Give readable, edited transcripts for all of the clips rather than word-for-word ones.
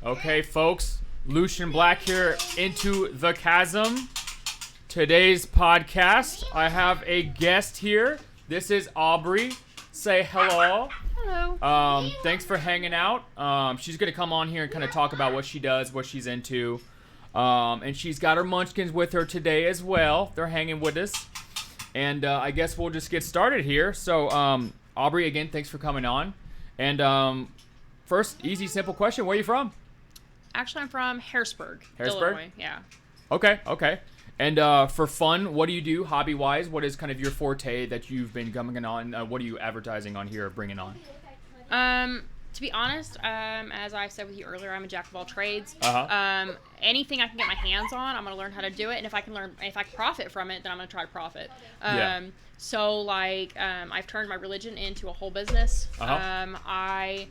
Okay, folks, Lucian Black here, Into the Chasm. Today's podcast, I have a guest here. This is Aubry. Say hello. Hello. Thanks for hanging out. She's going to come on here and kind of talk about what she does, what she's into. And she's got her munchkins with her today as well. They're hanging with us. And I guess we'll just get started here. So, Aubry, again, thanks for coming on. And first, easy, simple question. Where are you from? Actually, I'm from Harrisburg, Harrisburg? Illinois. Yeah. Okay. And for fun, what do you do hobby-wise? What is kind of your forte that you've been coming on? What are you advertising on here or bringing on? To be honest, as I said with you earlier, I'm a jack of all trades. Uh-huh. Anything I can get my hands on, I'm going to learn how to do it. And if I can profit from it, then I'm going to try to profit. Yeah. So, like, I've turned my religion into a whole business. Uh-huh. I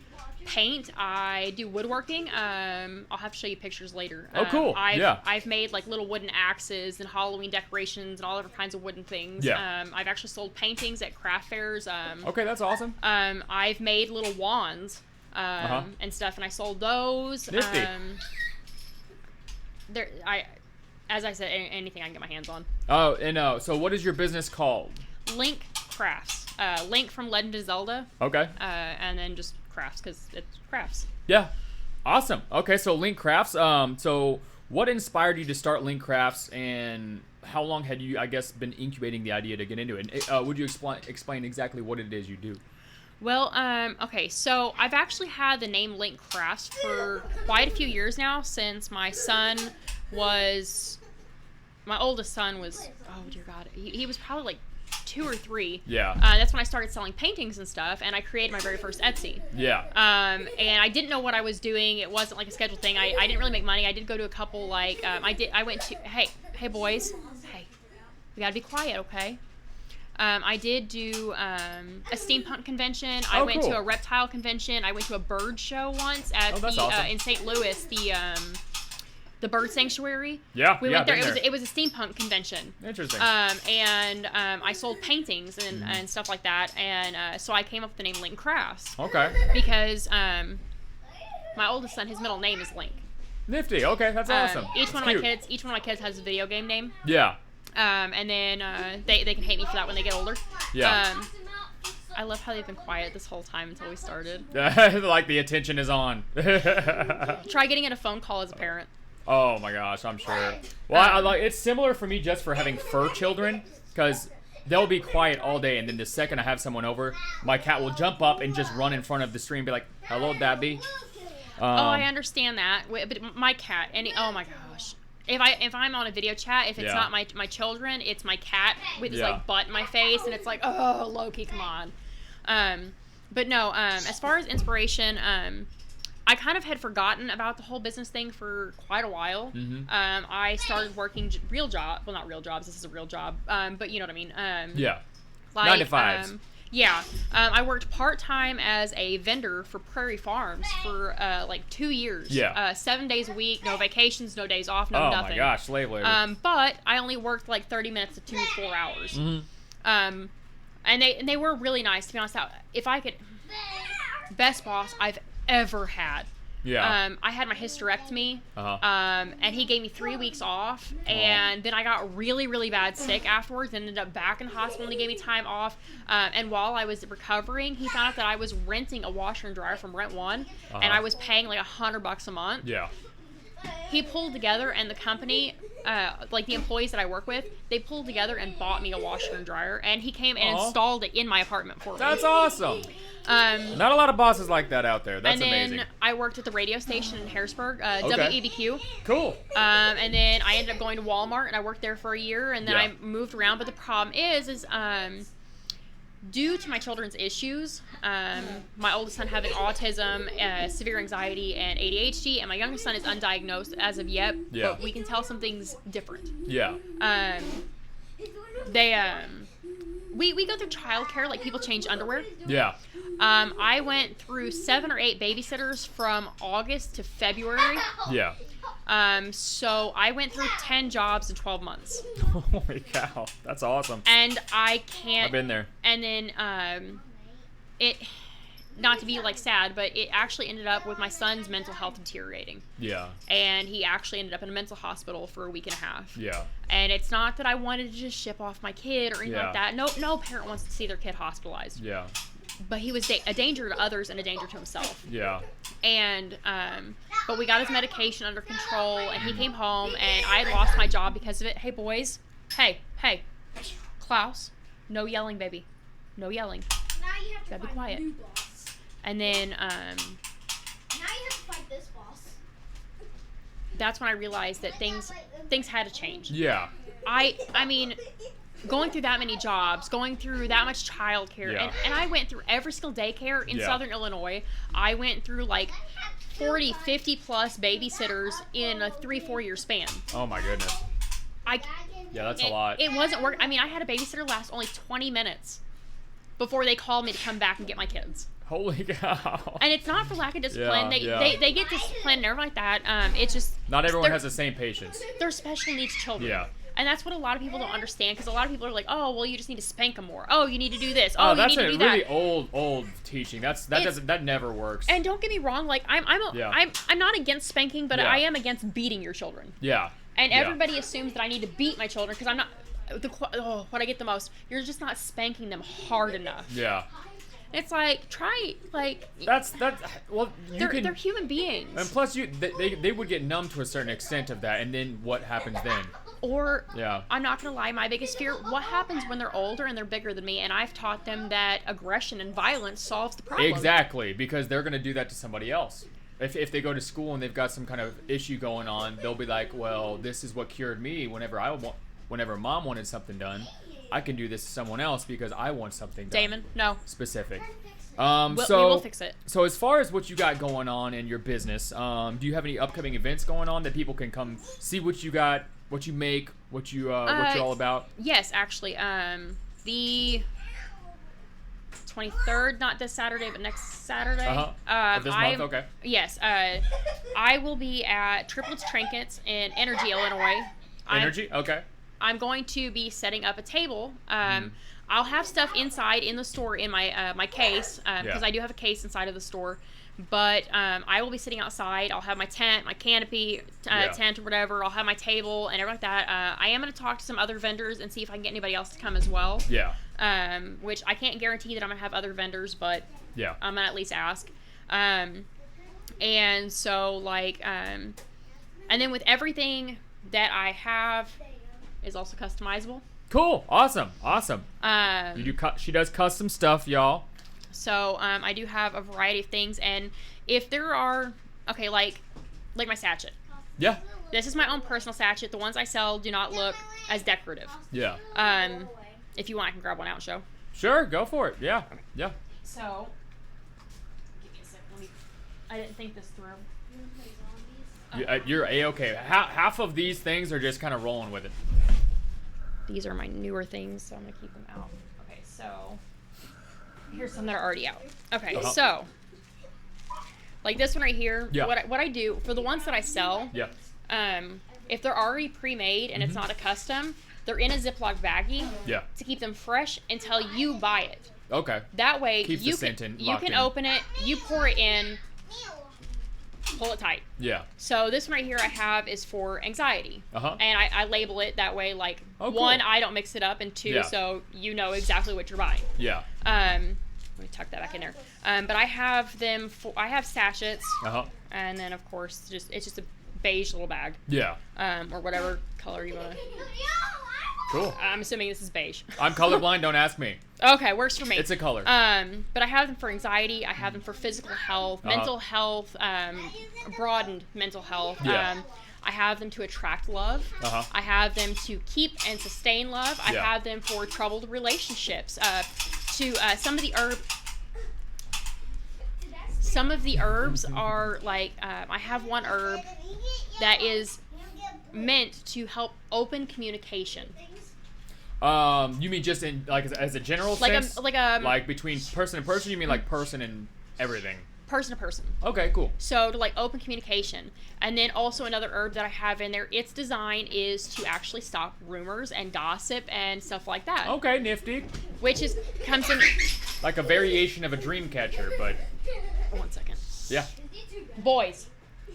paint. I do woodworking. I'll have to show you pictures later. Oh, cool. I've made, like, little wooden axes and Halloween decorations and all different kinds of wooden things. Yeah. I've actually sold paintings at craft fairs. Okay, that's awesome. I've made little wands and stuff, and I sold those. Nifty. As I said, anything I can get my hands on. Oh, and so what is your business called? Link Crafts. Link from Legend of Zelda. Okay. And then just crafts, because it's crafts. Yeah. Awesome. Okay, so Link Crafts. So what inspired you to start Link Crafts, and how long had you, I guess, been incubating the idea to get into it? And, would you explain exactly what it is you do? Well, okay, so I've actually had the name Link Crafts for quite a few years now, since my oldest son was, oh dear God, he was probably like 2 or 3. Yeah. That's when I started selling paintings and stuff, and I created my very first Etsy. Yeah. And I didn't know what I was doing. It wasn't like a scheduled thing. I didn't really make money. I did go to a couple, like, I went to, hey boys, hey, we gotta be quiet, okay? I did do a steampunk convention. I went to a reptile convention. I went to a bird show once at awesome. In St. Louis, the bird sanctuary. Yeah, we went there. It was a steampunk convention. Interesting. And I sold paintings and stuff like that. And so I came up with the name Link Crafts. Okay. Because my oldest son, his middle name is Link. Nifty. Okay, that's awesome. Each one of my kids has a video game name. Yeah. And then they can hate me for that when they get older. Yeah. I love how they've been quiet this whole time until we started. Like the attention is on. Try getting in a phone call as a parent. Oh my gosh, I'm sure. Well, I like it's similar for me just for having fur children, because they'll be quiet all day, and then the second I have someone over, my cat will jump up and just run in front of the stream and be like, "Hello, Daddy." I understand that, but my cat, oh my gosh. If I'm on a video chat, if it's not my children, it's my cat with his like butt in my face, and it's like, oh, Loki, come on. But no, as far as inspiration, I kind of had forgotten about the whole business thing for quite a while. Mm-hmm. I started working not real jobs. This is a real job, but you know what I mean. Yeah. Like, 9 to 5s. Yeah. I worked part-time as a vendor for Prairie Farms for like 2 years. Yeah. 7 days a week, no vacations, no days off, no nothing. Oh my gosh, slave labor. But I only worked like 30 minutes to 4 hours. Mm-hmm. And they were really nice, to be honest. If I could, best boss I've ever had. Yeah. I had my hysterectomy, Uh-huh. and he gave me 3 weeks off, and then I got really, really bad sick afterwards, and ended up back in the hospital, and he gave me time off, and while I was recovering, he found out that I was renting a washer and dryer from Rent One, and I was paying like $100 a month. Yeah. He pulled together, and the company, like the employees that I work with, they pulled together and bought me a washer and dryer, and he came and installed it in my apartment for me. That's awesome. Not a lot of bosses like that out there. That's amazing. And then I worked at the radio station in Harrisburg, WEBQ. Cool. And then I ended up going to Walmart, and I worked there for a year, and then I moved around. But the problem is due to my children's issues, my oldest son having autism, severe anxiety, and ADHD, and my youngest son is undiagnosed as of yet, but we can tell something's different. Yeah. We go through childcare, like people change underwear. Yeah. I went through 7 or 8 babysitters from August to February. Yeah. So I went through 10 jobs in 12 months. Holy cow. That's awesome. And I can't. I've been there. And then not to be like sad, but it actually ended up with my son's mental health deteriorating. Yeah. And he actually ended up in a mental hospital for a week and a half. Yeah. And it's not that I wanted to just ship off my kid or anything like that. No parent wants to see their kid hospitalized. Yeah. But he was a danger to others and a danger to himself. Yeah. And, but we got his medication under control, and he came home, and I had lost my job because of it. Hey, boys. Hey. Klaus, no yelling, baby. No yelling. Now you have to Gotta be fight quiet. new boss. And then, Now you have to fight this boss. that's when I realized that things had to change. Yeah. I mean, going through that many jobs, going through that much childcare, and I went through every single daycare in Southern Illinois. I went through like 40, 50 plus babysitters in a 3-4 year span. Oh my goodness. Yeah, that's a lot. It wasn't work. I mean, I had a babysitter last only 20 minutes before they called me to come back and get my kids. Holy cow. And it's not for lack of discipline. Yeah, they get disciplined and everything like that. It's just not everyone has the same patience. They're special needs children. Yeah. And that's what a lot of people don't understand, because a lot of people are like, oh, well, you just need to spank them more. Oh, you need to do this. Oh, you need to do that. That's a really old teaching. That never works. And don't get me wrong, like I'm not against spanking, but I am against beating your children. Yeah. And everybody assumes that I need to beat my children because I'm not. What I get the most, you're just not spanking them hard enough. Yeah. It's like well, they're human beings. And plus, they would get numb to a certain extent of that, and then what happens then? Or, I'm not going to lie, my biggest fear, what happens when they're older and they're bigger than me, and I've taught them that aggression and violence solves the problem. Exactly, because they're going to do that to somebody else. If they go to school and they've got some kind of issue going on, they'll be like, well, this is what cured me whenever mom wanted something done. I can do this to someone else because I want something done. Damon, no. Specific. We will fix it. So as far as what you got going on in your business, do you have any upcoming events going on that people can come see what you got, what you make, what you're all about? Yes, actually. The 23rd, not this Saturday, but next Saturday. Of this month, okay. Yes. I will be at Triplets Trinkets in Energy, Illinois. Okay. I'm going to be setting up a table. I'll have stuff inside in the store in my my case, because I do have a case inside of the store. But I will be sitting outside. I'll have my tent, my canopy, tent or whatever. I'll have my table and everything like that. I am going to talk to some other vendors and see if I can get anybody else to come as well. Yeah. Which I can't guarantee that I'm going to have other vendors, but I'm going to at least ask. And so, like, and then with everything that I have is also customizable. Cool. Awesome. She does custom stuff, y'all. So I do have a variety of things, and if there are, like my sachet. Yeah. This is my own personal sachet. The ones I sell do not look as decorative. Yeah. If you want, I can grab one out and show. Sure, go for it. Yeah. Yeah. So, give me a second. I didn't think this through. You're A-okay. Half of these things are just kind of rolling with it. These are my newer things, so I'm going to keep them out. Okay, so here's some that are already out. Okay, so like this one right here, what I do for the ones that I sell, if they're already pre-made and it's not a custom, they're in a Ziploc baggie to keep them fresh until you buy it. Okay. That way Keeps you the scent you can open it, you pour it in, pull it tight. Yeah. So this one right here I have is for anxiety. And I label it that way, like, one, I don't mix it up, and two, so you know exactly what you're buying. Yeah. Let me tuck that back in there. But I have them I have sachets. And then of course it's just a beige little bag. Yeah. Or whatever color you want to. Cool. I'm assuming this is beige. I'm colorblind, don't ask me. Okay, works for me. It's a color. But I have them for anxiety, I have them for physical health, mental health, broadened mental health. I have them to attract love. I have them to keep and sustain love. I have them for troubled relationships. Some of the herbs are like, I have one herb that is meant to help open communication. You mean just in as a general sense? Like between person and person? You mean like person and everything? Person to person. Okay, cool. So to open communication. And then also another herb that I have in there, its design is to actually stop rumors and gossip and stuff like that. Okay, nifty. Which comes in like a variation of a dream catcher, but 1 second. yeah. Boys.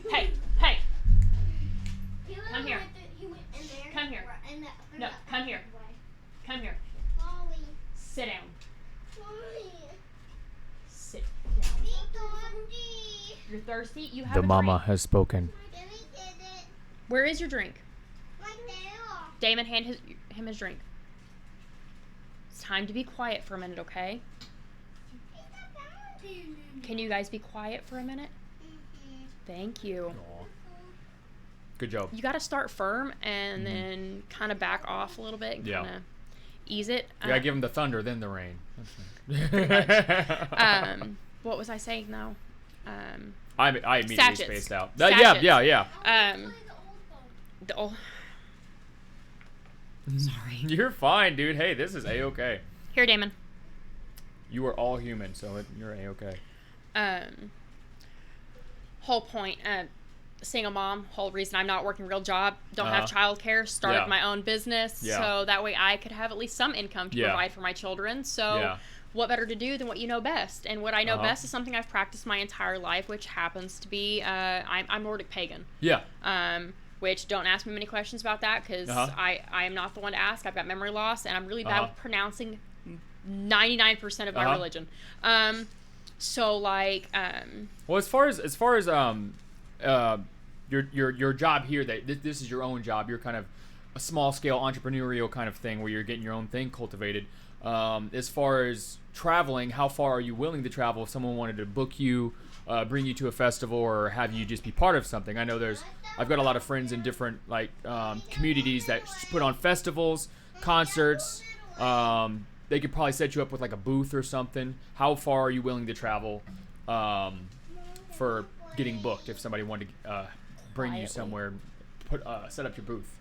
Hey. Come here. Come here. No, come here. Come here. Sit down. Sit down. You're thirsty? You have The a mama drink. has spoken. Where is your drink? Damon, hand him his drink. It's time to be quiet for a minute, okay? Can you guys be quiet for a minute? Thank you. Aw. Good job. You got to start firm and then kind of back off a little bit and kind of ease it. You gotta give him the thunder, then the rain. What was I saying though? I immediately Sachets. spaced out. Sachets. Yeah. The old... Sorry. You're fine, dude. Hey, this is A-okay. Here, Damon. You are all human, so you're A-okay. Whole point, single mom, whole reason I'm not working a real job, don't have childcare, started my own business, so that way I could have at least some income to provide for my children. So what better to do than what you know best? And what I know best is something I've practiced my entire life, which happens to be I'm Nordic pagan. Yeah. Which don't ask me many questions about that because I am not the one to ask. I've got memory loss and I'm really bad with pronouncing 99% of my religion. So like well, as far as your job here, that this is your own job, you're kind of a small scale entrepreneurial kind of thing where you're getting your own thing cultivated. As far as traveling, how far are you willing to travel if someone wanted to book you, bring you to a festival, or have you just be part of something? I know I've got a lot of friends in different like communities that put on festivals, concerts. They could probably set you up with like a booth or something. How far are you willing to travel for getting booked if somebody wanted to bring you somewhere, set up your booth?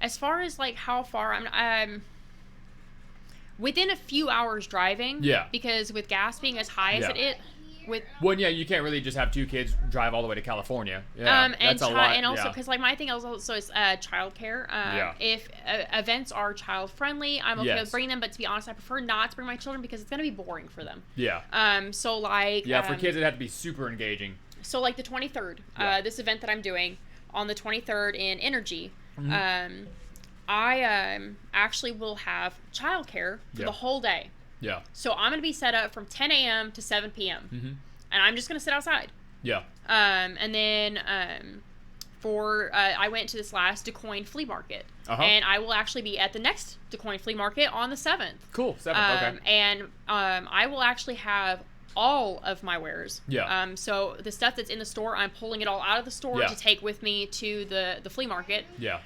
As far as like how far, I'm within a few hours driving. Yeah. Because with gas being as high as Well, yeah, you can't really just have two kids drive all the way to California. Yeah, that's a lot. And also, because like my thing also is childcare. If events are child friendly, I'm okay with bringing them. But to be honest, I prefer not to bring my children because it's gonna be boring for them. Yeah. So like. Yeah, for kids, it had to be super engaging. So like the 23rd, this event that I'm doing on the 23rd in Energy, I actually will have childcare for the whole day. Yeah. So I'm gonna be set up from 10 a.m. to 7 p.m. And I'm just gonna sit outside. Yeah. And then I went to this last DeCoin flea market, and I will actually be at the next DeCoin flea market on the 7th. Cool. 7th. Okay. And I will actually have all of my wares. Yeah. So the stuff that's in the store, I'm pulling it all out of the store to take with me to the flea market. Yeah.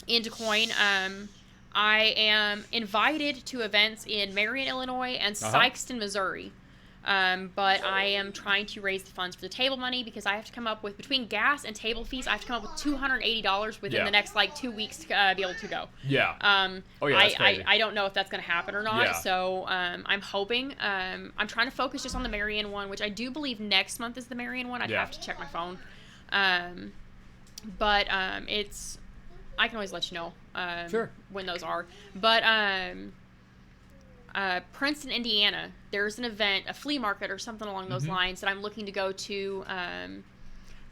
In DeCoin. I am invited to events in Marion, Illinois, and Sikeston, Missouri. But I am trying to raise the funds for the table money because I have to come up with, between gas and table fees, I have to come up with $280 within the next, 2 weeks to be able to go. Yeah. That's crazy. I don't know if that's going to happen or not, so I'm hoping. I'm trying to focus just on the Marion one, which I do believe next month is the Marion one. I'd have to check my phone. But it's... I can always let you know when those are. But Princeton, Indiana, there's an event, a flea market or something along those lines that I'm looking to go to.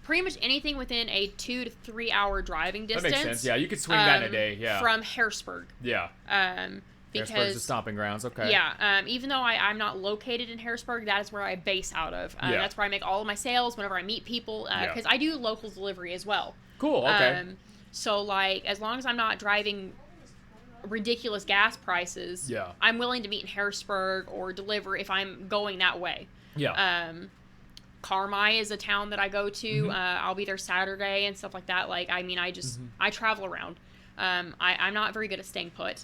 Pretty much anything within a 2 to 3 hour driving distance. That makes sense. Yeah, you could swing that in a day. Yeah. From Harrisburg. Yeah. Because Harrisburg's the stomping grounds. Okay. Yeah. Even though I'm not located in Harrisburg, that is where I base out of. That's where I make all of my sales whenever I meet people. Because I do local delivery as well. Cool. Okay. So, like, as long as I'm not driving ridiculous gas prices, I'm willing to meet in Harrisburg or deliver if I'm going that way. Yeah. Carmi is a town that I go to. I'll be there Saturday and stuff like that. Like, I mean, I travel around. I'm not very good at staying put.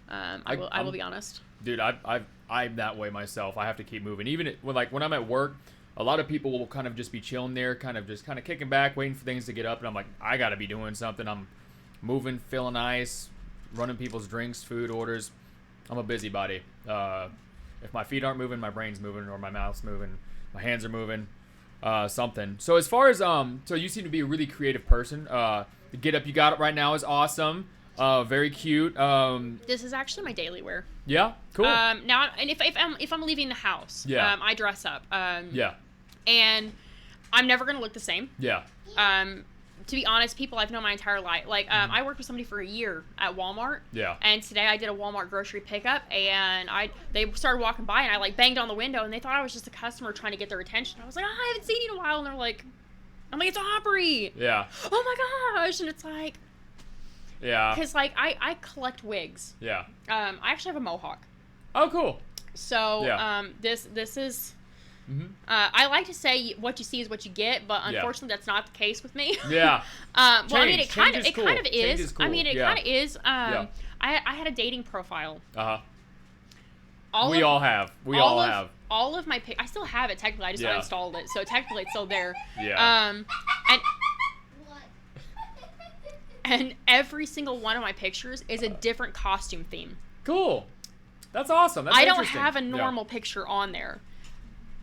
I will be honest. Dude, I'm that way myself. I have to keep moving. Even when I'm at work, a lot of people will kind of just be chilling there, kind of kicking back, waiting for things to get up. And I'm like, I got to be doing something. I'm moving, feeling nice, running people's drinks, food orders. I'm a busybody. If my feet aren't moving, my brain's moving, or my mouth's moving, my hands are moving, something. So as far as, so you seem to be a really creative person. The get up you got right now is awesome. Very cute. This is actually my daily wear. Yeah, cool. Now, and if I'm leaving the house, yeah. I dress up. Yeah. And I'm never gonna look the same. Yeah. To be honest, people I've known my entire life. Like, I worked with somebody for a year at Walmart. Yeah. And today I did a Walmart grocery pickup, and they started walking by, and I like banged on the window, and they thought I was just a customer trying to get their attention. I was like, oh, I haven't seen you in a while, and they're like, I'm like, it's Aubry. Yeah. Oh my gosh, and it's like. Yeah. Because like I collect wigs. Yeah. I actually have a mohawk. Oh, cool. So yeah. This is. Mm-hmm. I like to say what you see is what you get, but unfortunately that's not the case with me. Yeah. Well, I mean, it kind of cool. is. Cool. I mean, it kind of is. I had a dating profile. We all have. All of my I still have it technically. I just uninstalled it, so technically it's still there. Yeah. And every single one of my pictures is a different costume theme. Cool. That's awesome. That's I don't have a normal picture on there.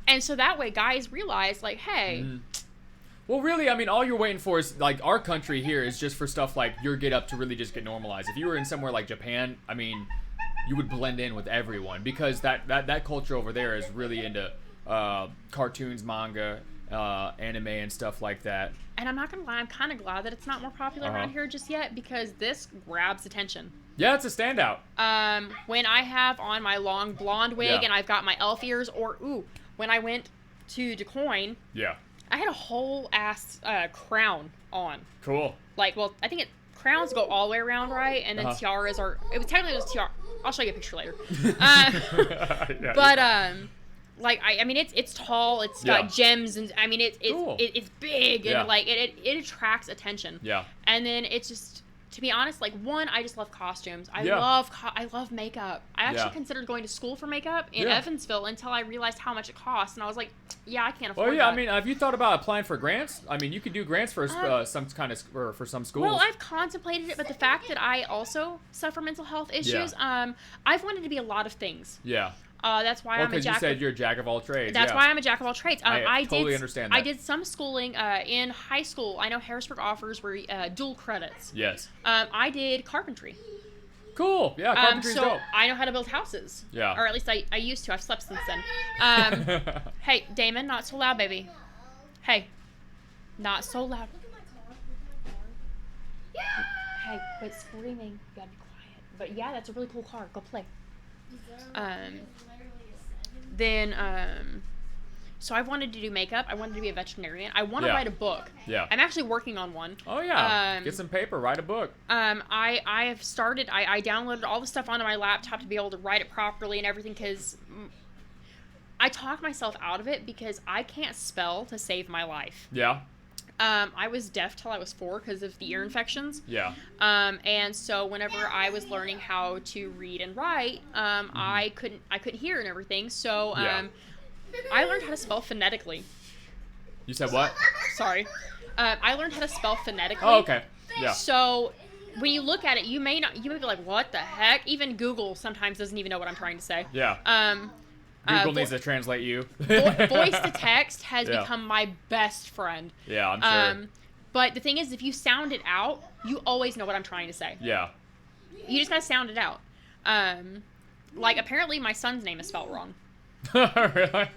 And so that way guys realize, like, hey. Well, really, I mean, all you're waiting for is, like, our country here is just for stuff like your get up to really just get normalized. If you were in somewhere like Japan, I mean, you would blend in with everyone because that culture over there is really into cartoons, manga, anime, and stuff like that. And I'm not gonna lie, I'm kind of glad that it's not more popular around here just yet because this grabs attention. Yeah, it's a standout. When I have on my long blonde wig and I've got my elf ears, or when I went to DuQuoin, I had a whole ass crown on. Cool. Like, well, I think crowns go all the way around, right? And then tiaras are. It was technically just tiara. I'll show you a picture later. Like I mean, it's tall. It's got gems, and I mean, it's big, and like it attracts attention. Yeah. And then it's just, to be honest, like I just love costumes. I love makeup. I actually considered going to school for makeup in Evansville until I realized how much it costs, and I was like, I can't afford. Well, yeah, that. I mean, have you thought about applying for grants? I mean, you could do grants for some kind of for some schools. Well, I've contemplated it, but the fact that I also suffer mental health issues, I've wanted to be a lot lot Yeah. That's why I'm a jack. Because you said you're a jack of all trades. That's why I'm a jack of all trades. I totally understand that. I did some schooling in high school. I know Harrisburg offers were dual credits. Yes. I did carpentry. Cool. Yeah, carpentry's dope. I know how to build houses. Yeah. Or at least I used to. I've slept since then. Hey, Damon, not so loud, baby. Hey, not so loud. Hey, quit screaming. You gotta be quiet. But yeah, that's a really cool car. Go play. So I wanted to do makeup. I wanted to be a veterinarian. I want to write a book. Yeah. I'm actually working on one. Oh yeah. Get some paper. Write a book. I have started. I downloaded all the stuff onto my laptop to be able to write it properly and everything because I talked myself out of it because I can't spell to save my life. Yeah. I was deaf till I was 4 because of the ear infections. Yeah. And so whenever I was learning how to read and write, I couldn't hear and everything. So I learned how to spell phonetically. You said what? Sorry. I learned how to spell phonetically. Oh, okay. Yeah. So when you look at it, you may be like, what the heck? Even Google sometimes doesn't even know what I'm trying to say. Yeah. Google needs to translate you. Voice to text has become my best friend. Yeah, I'm sure. But the thing is, if you sound it out, you always know what I'm trying to say. Yeah. You just gotta sound it out. Like apparently my son's name is spelled wrong. Really?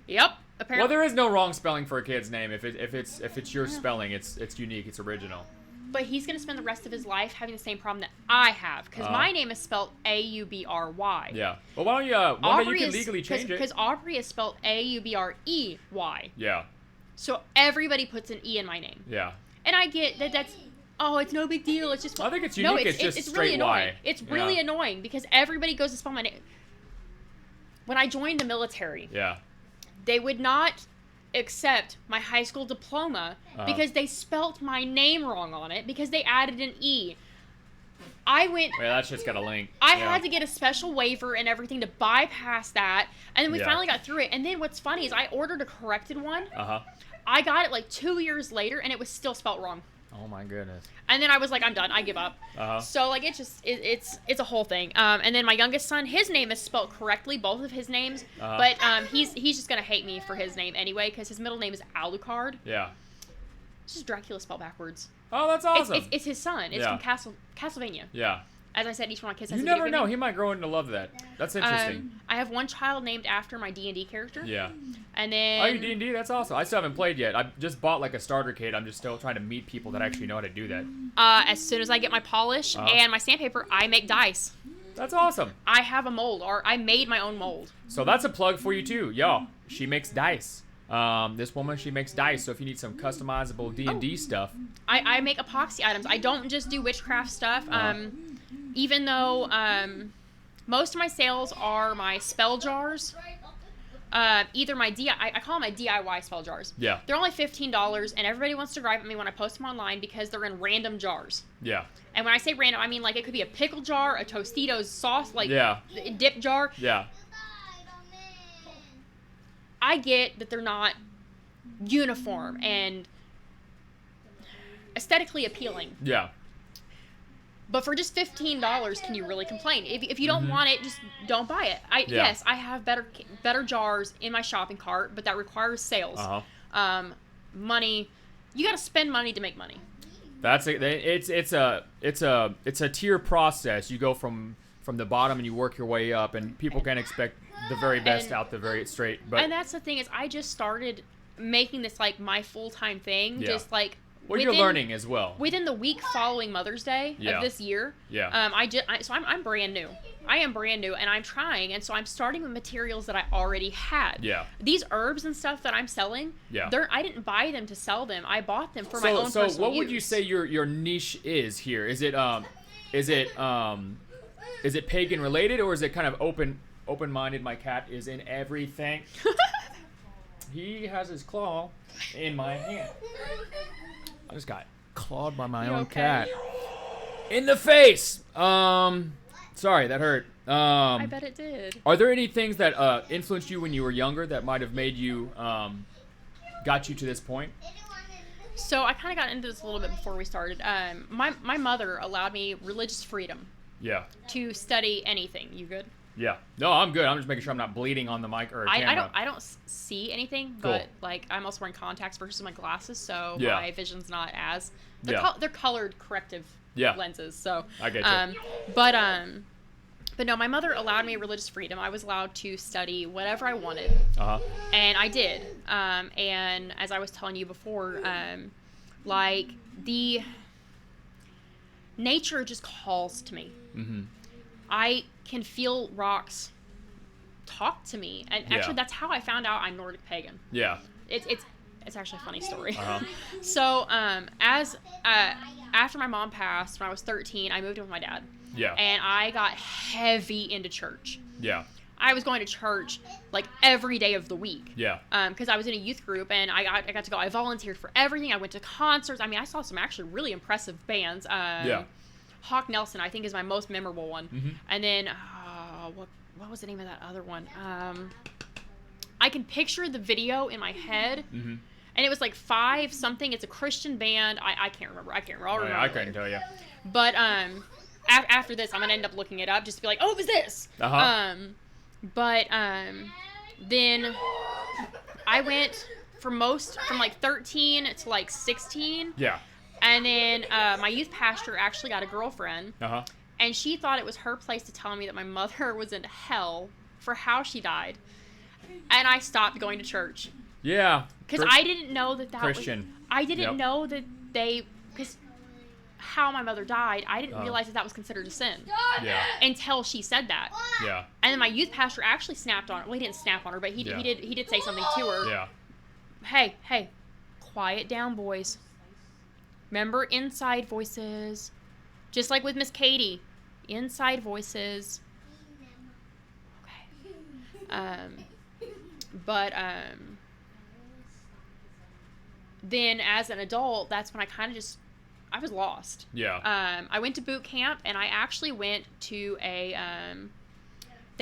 Yep. Apparently. Well, there is no wrong spelling for a kid's name. If it's your spelling, it's unique. It's original. But he's gonna spend the rest of his life having the same problem that I have because my name is spelled Aubry. Yeah. Well, why don't you? One day you can legally change it. Because Aubry is spelled Aubrey. Yeah. So everybody puts an E in my name. Yeah. And I get that. That's it's no big deal. It's just. I think it's unique. No, it's just it's straight really annoying. Y. It's really annoying because everybody goes to spell my name. When I joined the military, they would not accept my high school diploma because they spelt my name wrong on it because they added an E. I went. Well, that's just got a link. I had to get a special waiver and everything to bypass that, and then we finally got through it. And then what's funny is I ordered a corrected one. I got it like 2 years later, and it was still spelt wrong. Oh my goodness. And then I was like, I'm done. I give up. So like it's a whole thing. And then my youngest son, his name is spelled correctly, both of his names. But he's just gonna hate me for his name anyway because his middle name is Alucard. Yeah. It's just Dracula spelled backwards. Oh, that's awesome. It's his son. It's from Castlevania. Yeah. As I said, each one of my kids has You a never video know. game. He might grow into love that. That's interesting. I have one child named after my D&D character. Yeah. And then... Oh, you D&D? That's awesome. I still haven't played yet. I just bought like a starter kit. I'm just still trying to meet people that actually know how to do that. As soon as I get my polish and my sandpaper, I make dice. That's awesome. I have a mold, or I made my own mold. So that's a plug for you too. Yo, she makes dice. This woman, she makes dice. So if you need some customizable D&D stuff. I make epoxy items. I don't just do witchcraft stuff. Even though most of my sales are my spell jars. Either my I call them my DIY spell jars. Yeah. They're only $15, and everybody wants to gripe at me when I post them online because they're in random jars. Yeah. And when I say random, I mean like it could be a pickle jar, a Tostitos sauce, like dip jar. Yeah. I get that they're not uniform and aesthetically appealing. Yeah. But for just $15, can you really complain? If you don't want it, just don't buy it. Yes, I have better jars in my shopping cart, but that requires sales. Money. You got to spend money to make money. That's it. It's a tier process. You go from the bottom and you work your way up, and people can expect the very best out the very straight. But and that's the thing is, I just started making this like my full-time thing. Yeah. Just like. Well, you're learning as well. Within the week following Mother's Day of this year, so I'm brand new. I am brand new, and I'm trying, and so I'm starting with materials that I already had. Yeah. These herbs and stuff that I'm selling, I didn't buy them to sell them. I bought them for my own personal use. So what would you say your niche is here? Is it pagan related, or is it kind of open-minded? My cat is in everything. He has his claw in my hand. I just got clawed by my own cat. In the face! Sorry, that hurt. I bet it did. Are there any things that influenced you when you were younger that might have made you, got you to this point? So I kind of got into this a little bit before we started. My mother allowed me religious freedom. Yeah. To study anything. You good? Yeah. No, I'm good. I'm just making sure I'm not bleeding on the mic or camera. I don't see anything, but like I'm also wearing contacts versus my glasses, so my vision's not as they're colored corrective lenses. So I get you. But no, my mother allowed me religious freedom. I was allowed to study whatever I wanted, and I did. And as I was telling you before, like the nature just calls to me. Mm-hmm. I can feel rocks talk to me, and actually that's how I found out I'm Nordic pagan. Yeah. It's actually a funny story. So after my mom passed when I was 13, I moved in with my dad. Yeah. And I got heavy into church. Yeah. I was going to church like every day of the week. Yeah. Because I was in a youth group, and I got to go. I volunteered for everything. I went to concerts. I mean, I saw some actually really impressive bands. Hawk Nelson, I think, is my most memorable one. Mm-hmm. And then, what was the name of that other one? I can picture the video in my head, and it was like 5 something. It's a Christian band. I can't remember. I'll remember. I couldn't tell you. But after this, I'm gonna end up looking it up just to be like, oh, it was this. Then I went from like 13 to like 16. Yeah. And then my youth pastor actually got a girlfriend, and she thought it was her place to tell me that my mother was in hell for how she died, and I stopped going to church. Yeah. Because I didn't know that Christian. I didn't know that because how my mother died, I didn't realize that was considered a sin. Yeah. Until she said that. Yeah. And then my youth pastor actually snapped on her. Well, he didn't snap on her, but he did say something to her. Yeah. Hey, quiet down, boys. Remember, inside voices. Just like with Miss Katie. Inside voices. Okay. Then as an adult, that's when I kind of I was lost. Yeah. I went to boot camp, and I actually went to they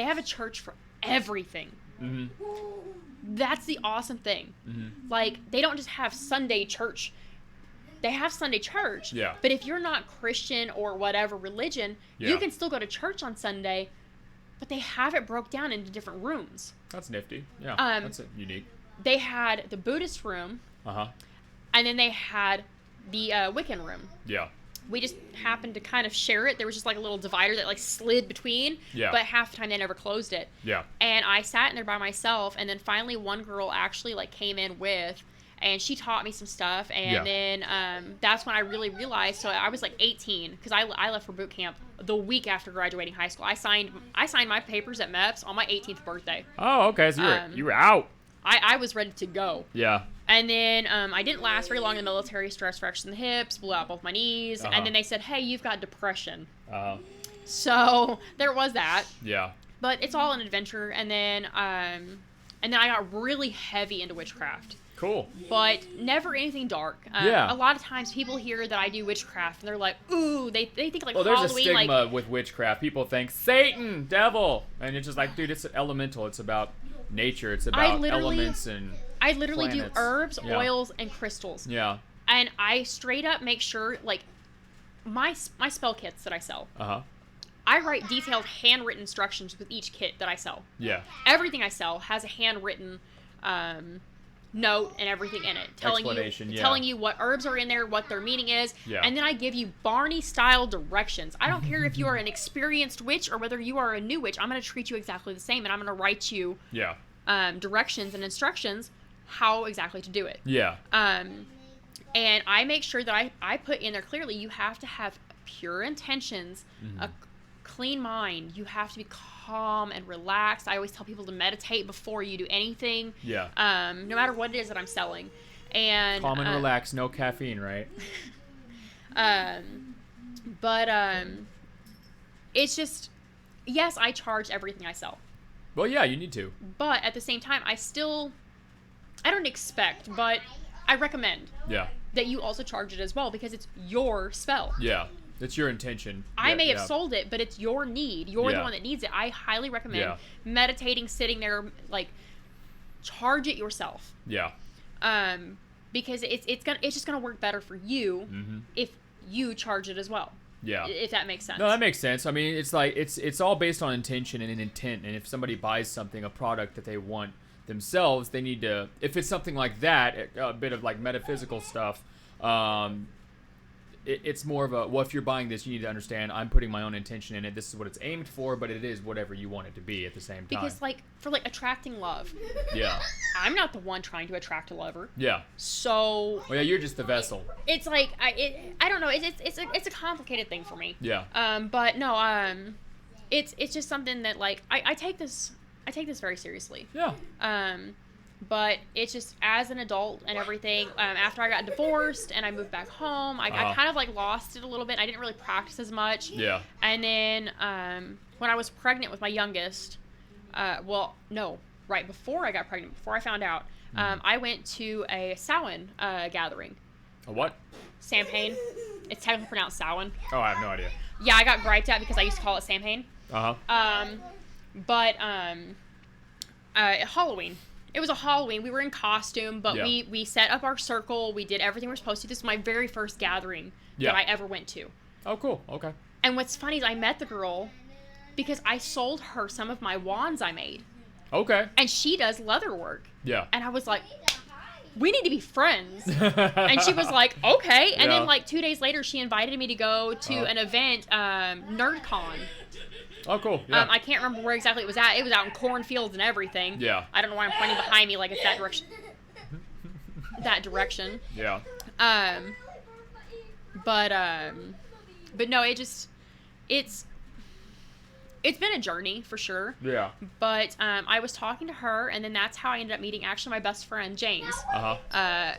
have a church for everything. Mm-hmm. That's the awesome thing. Mm-hmm. Like, they don't just have Sunday church. They have Sunday church, but if you're not Christian or whatever religion, you can still go to church on Sunday, but they have it broke down into different rooms. That's nifty. Yeah, that's unique. They had the Buddhist room, And then they had the Wiccan room. Yeah. We just happened to kind of share it. There was just like a little divider that like slid between. Yeah. But half the time they never closed it. Yeah. And I sat in there by myself, and then finally one girl actually like came in with, and she taught me some stuff, and then that's when I really realized. So I was like 18 because I left for boot camp the week after graduating high school. I signed my papers at MEPS on my 18th birthday. Oh, okay. So you were out. I was ready to go. Yeah. And then I didn't last very long in the military. Stress fractures in the hips, blew out both my knees, and then they said, "Hey, you've got depression." So there was that. Yeah. But it's all an adventure, and then I got really heavy into witchcraft. Cool. But never anything dark. Yeah. A lot of times people hear that I do witchcraft, and they're like, "Ooh," they think like Halloween. Halloween. There's a stigma like with witchcraft. People think Satan, devil, and it's just like, dude, it's elemental. It's about nature. It's about elements and. I literally planets. do herbs, oils, and crystals. Yeah. And I straight up make sure, like, my spell kits that I sell. I write detailed handwritten instructions with each kit that I sell. Yeah. Everything I sell has a handwritten note and everything in it, telling you what herbs are in there, what their meaning is, and then I give you Barney-style directions. I don't care if you are an experienced witch or whether you are a new witch. I'm going to treat you exactly the same, and I'm going to write you directions and instructions how exactly to do it. Yeah. And I make sure that I put in there clearly, you have to have pure intentions, a clean mind. You have to be calm and relaxed. I always tell people to meditate before you do anything. Yeah. No matter what it is that I'm selling. And calm and relax, no caffeine, right? It's just, yes, I charge everything I sell. Well, yeah, you need to. But at the same time, I don't expect, but I recommend that you also charge it as well because it's your spell. Yeah, it's your intention. I may have sold it, but it's your need. You're the one that needs it. I highly recommend meditating, sitting there, like, charge it yourself. Yeah. Because it's just gonna work better for you if you charge it as well. Yeah. If that makes sense. No, that makes sense. I mean, it's like it's all based on intention and an intent. And if somebody buys something, a product that they want themselves, they need to, if it's something like that, a bit of like metaphysical stuff, it's more of a, well, if you're buying this, you need to understand I'm putting my own intention in it. This is what it's aimed for, but it is whatever you want it to be at the same time. Because like for like attracting love, I'm not the one trying to attract a lover. Yeah. So. Well, yeah, you're just the vessel. It's like I don't know. It's a complicated thing for me. Yeah. But no. It's just something that like I take this very seriously. Yeah. But it's just as an adult and everything, after I got divorced and I moved back home, I kind of like lost it a little bit. I didn't really practice as much. Yeah. And then when I was pregnant with my youngest, right before I got pregnant, before I found out, I went to a Samhain gathering. A what? Samhain. It's technically pronounced Samhain. Oh, I have no idea. Yeah, I got griped at because I used to call it Samhain. Halloween. It was a Halloween. We were in costume, but we set up our circle. We did everything we were supposed to. This was my very first gathering that I ever went to. Oh, cool. Okay. And what's funny is I met the girl because I sold her some of my wands I made. Okay. And she does leather work. Yeah. And I was like, we need to be friends. And she was like, okay. And then like 2 days later, she invited me to go to an event, NerdCon. Oh, cool. Yeah. I can't remember where exactly it was at. It was out in cornfields and everything. Yeah. I don't know why I'm pointing behind me like it's that direction. Yeah. But no, it's been a journey for sure. Yeah. But I was talking to her, and then that's how I ended up meeting actually my best friend, James. I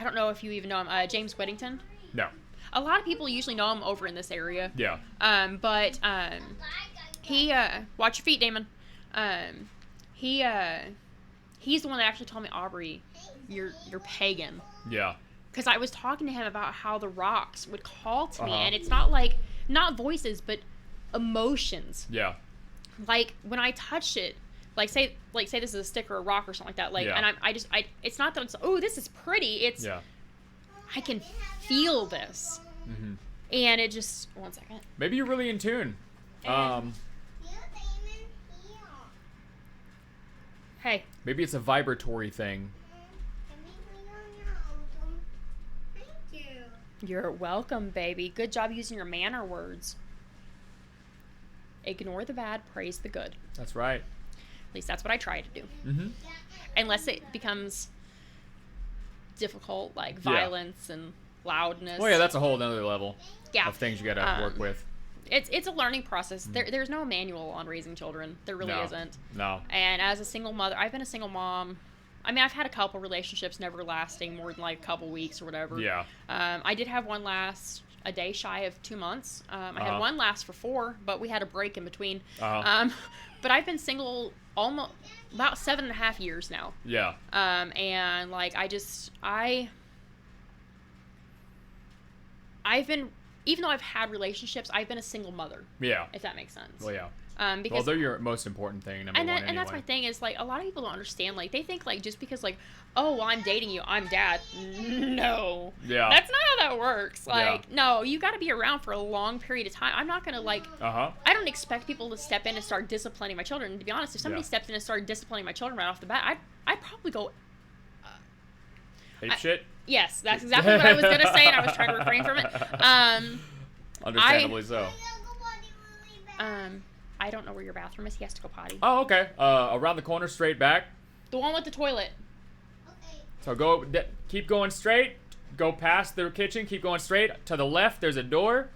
don't know if you even know him, James Whittington. No. A lot of people usually know him over in this area. Yeah. He watch your feet, Damon. He's the one that actually told me, Aubry, you're pagan. Yeah. Because I was talking to him about how the rocks would call to me, and it's not like, not voices, but emotions. Yeah. Like when I touch it, like say this is a stick or a rock or something like that. Like, and I it's not that it's, oh, this is pretty. It's, I can feel this. Mm-hmm. And it just, one second. Maybe you're really in tune. Hey. Maybe it's a vibratory thing. You're welcome, baby. Good job using your manner words. Ignore the bad, praise the good. That's right. At least that's what I try to do. Mm-hmm. Unless it becomes difficult, like violence and loudness. Well, yeah, that's a whole other level of things you got to work with. It's a learning process. There's no manual on raising children. There really isn't. No. And as a single mother, I've been a single mom. I mean, I've had a couple relationships never lasting more than like a couple weeks or whatever. Yeah. I did have one last a day shy of 2 months. I had one last for 4, but we had a break in between. But I've been single almost about 7.5 years now. Yeah. And like I've been, even though I've had relationships, I've been a single mother. Yeah. If that makes sense. Well, yeah. Because they're your most important thing, number one, and that's my thing is, like, a lot of people don't understand. Like, they think, like, just because, like, oh, well, I'm dating you, I'm dad. No. Yeah. That's not how that works. Like, no, you got to be around for a long period of time. I'm not going to, like, I don't expect people to step in and start disciplining my children. And to be honest, if somebody stepped in and started disciplining my children right off the bat, I'd probably go... Ape shit? Yes, that's exactly what I was going to say, and I was trying to refrain from it. Understandably so. I don't know where your bathroom is. He has to go potty. Oh, okay. Around the corner, straight back. The one with the toilet. Okay. So keep going straight. Go past the kitchen. Keep going straight. To the left, there's a door.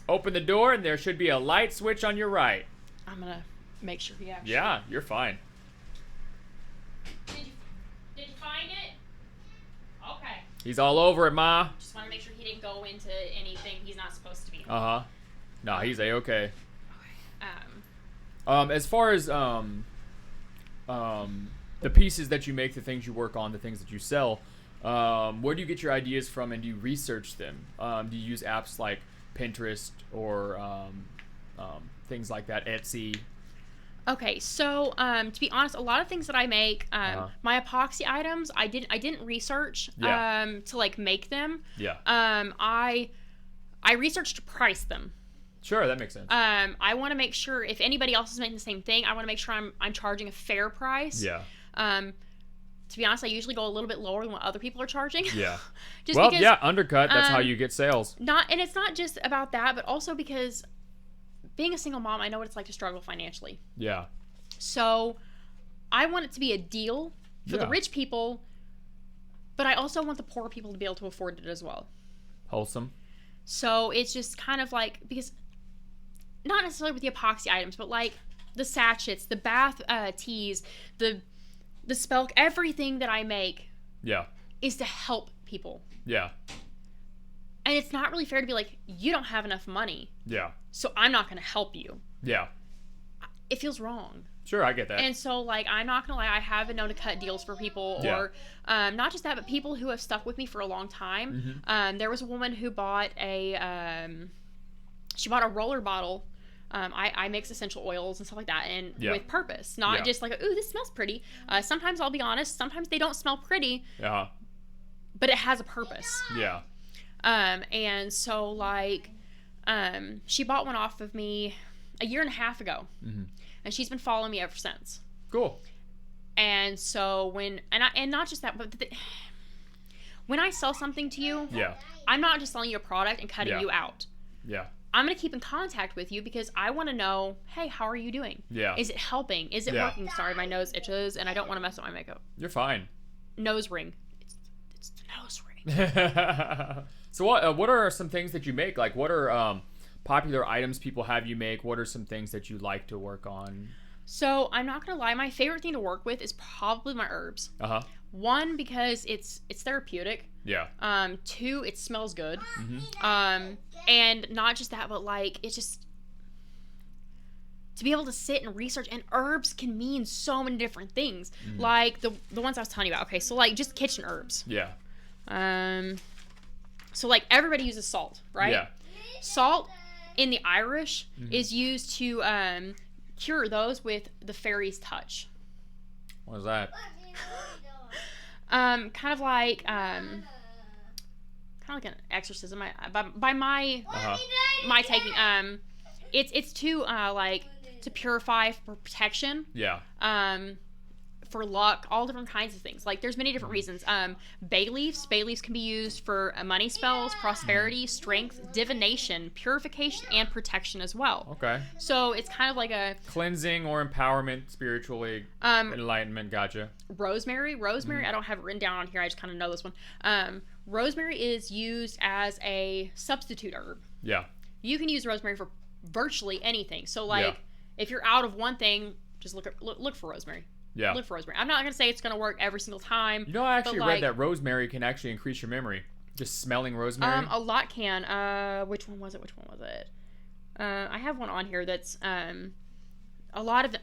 Open the door, and there should be a light switch on your right. I'm going to make sure he actually... Yeah, you're fine. Did you find it? Okay. He's all over it, Ma. Just want to make sure he didn't go into anything he's not supposed to be. Uh-huh. No, he's A-okay. As far as the pieces that you make, the things you work on, the things that you sell, where do you get your ideas from, and do you research them? Do you use apps like Pinterest or things like that, Etsy? Okay, so to be honest, a lot of things that I make, my epoxy items, I didn't research to like make them. Yeah. I researched to price them. Sure, that makes sense. I want to make sure if anybody else is making the same thing, I want to make sure I'm charging a fair price. Yeah. To be honest, I usually go a little bit lower than what other people are charging. Yeah. Just well, because, yeah, undercut. That's how you get sales. And it's not just about that, but also because being a single mom, I know what it's like to struggle financially. Yeah. So I want it to be a deal for the rich people, but I also want the poor people to be able to afford it as well. Wholesome. So it's just kind of like, because not necessarily with the epoxy items, but like the sachets, the bath teas, the spelk, everything that I make is to help people. Yeah. And it's not really fair to be like, you don't have enough money. Yeah. So I'm not going to help you. Yeah. It feels wrong. Sure, I get that. And so, like, I'm not going to lie, I have been known to cut deals for people or not just that, but people who have stuck with me for a long time. Mm-hmm. There was a woman who bought she bought a roller bottle. I mix essential oils and stuff like that, and with purpose, not just like, ooh, this smells pretty. Sometimes, I'll be honest, sometimes they don't smell pretty, but it has a purpose. Yeah. And so, like, she bought one off of me a year and a half ago, and she's been following me ever since. Cool. And so and not just that, but when I sell something to you, I'm not just selling you a product and cutting you out. Yeah. I'm going to keep in contact with you because I want to know, hey, how are you doing? Yeah. Is it helping? Is it working? Sorry, my nose itches, and I don't want to mess up my makeup. You're fine. Nose ring. It's the nose ring. So what are some things that you make? Like, what are popular items people have you make? What are some things that you like to work on? So I'm not going to lie. My favorite thing to work with is probably my herbs. Uh-huh. One, because it's therapeutic. Yeah. 2, it smells good. Mm-hmm. And not just that, but like it's just to be able to sit and research. And herbs can mean so many different things. Mm-hmm. Like the ones I was telling you about. Okay, so like just kitchen herbs. Yeah. So like everybody uses salt, right? Yeah. Salt in the Irish is used to cure those with the fairy's touch. What is that? Kind of like an exorcism. By my my taking, it's to like to purify for protection. Yeah. for luck, all different kinds of things. Like there's many different reasons. Bay leaves can be used for money spells, prosperity, strength, divination, purification, and protection as well. Okay. So it's kind of like a cleansing or empowerment, spiritually, enlightenment. Gotcha. Rosemary. I don't have it written down on here. I just kind of know this one. Rosemary is used as a substitute herb. Yeah. You can use rosemary for virtually anything. So like if you're out of one thing, just look for rosemary. Yeah. Look for rosemary. I'm not going to say it's going to work every single time. You know, I actually read that rosemary can actually increase your memory. Just smelling rosemary. A lot can. Which one was it? I have one on here that's a lot of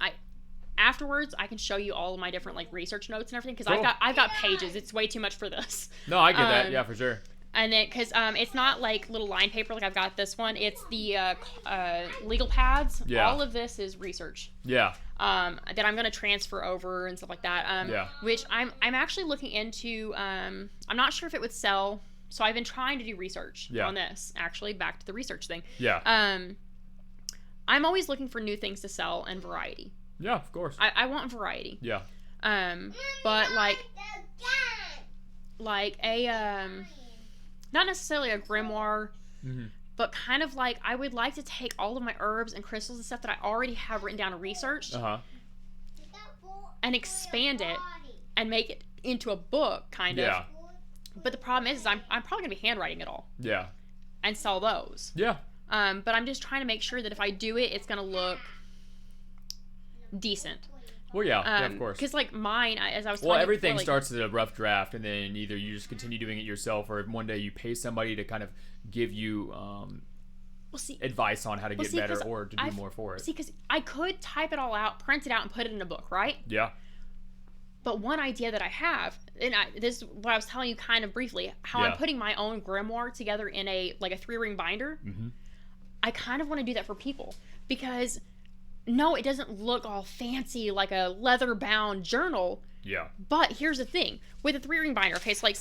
afterwards I can show you all of my different like research notes and everything because cool. I've got pages. It's way too much for this. No, I get that. Yeah, for sure. And then, because it's not like little line paper like I've got this one. It's the legal pads. Yeah. All of this is research. Yeah. That I'm going to transfer over and stuff like that. Which I'm actually looking into. I'm not sure if it would sell. So I've been trying to do research on this. Actually, back to the research thing. Yeah. I'm always looking for new things to sell and variety. Yeah, of course. I want variety. Yeah. But like a not necessarily a grimoire, but kind of like I would like to take all of my herbs and crystals and stuff that I already have written down and researched and expand it and make it into a book, kind of. Yeah. But the problem is I'm probably going to be handwriting it all. Yeah. And sell those. Yeah. But I'm just trying to make sure that if I do it, it's going to look decent. Well, yeah, of course. Because, like, mine, as I was telling you everything starts as a rough draft, and then either you just continue doing it yourself, or one day you pay somebody to kind of give you advice on how to get better or to do more for it. See, because I could type it all out, print it out, and put it in a book, right? Yeah. But one idea that I have, and this is what I was telling you kind of briefly, how I'm putting my own grimoire together in a 3-ring binder. I kind of want to do that for people because... No, it doesn't look all fancy like a leather-bound journal. Yeah. But here's the thing. With a 3-ring binder, okay, it's like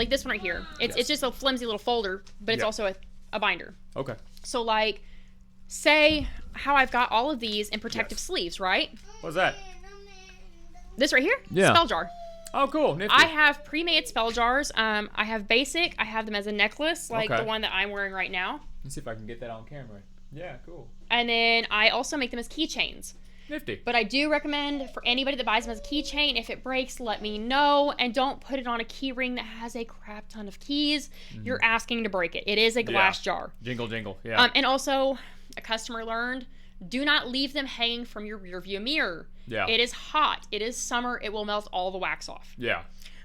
this one right here. It's just a flimsy little folder, but it's also a binder. Okay. So, like, say how I've got all of these in protective sleeves, right? What's that? This right here? Yeah. Spell jar. Oh, cool. Nifty. I have pre-made spell jars. I have basic. I have them as a necklace, like the one that I'm wearing right now. Let's see if I can get that on camera. Yeah, cool. And then I also make them as keychains. Nifty. But I do recommend for anybody that buys them as a keychain, if it breaks, let me know. And don't put it on a key ring that has a crap ton of keys. You're asking to break it. It is a glass jar. Jingle, jingle. Yeah. And also, a customer learned, do not leave them hanging from your rearview mirror. Yeah. It is hot. It is summer. It will melt all the wax off. Yeah.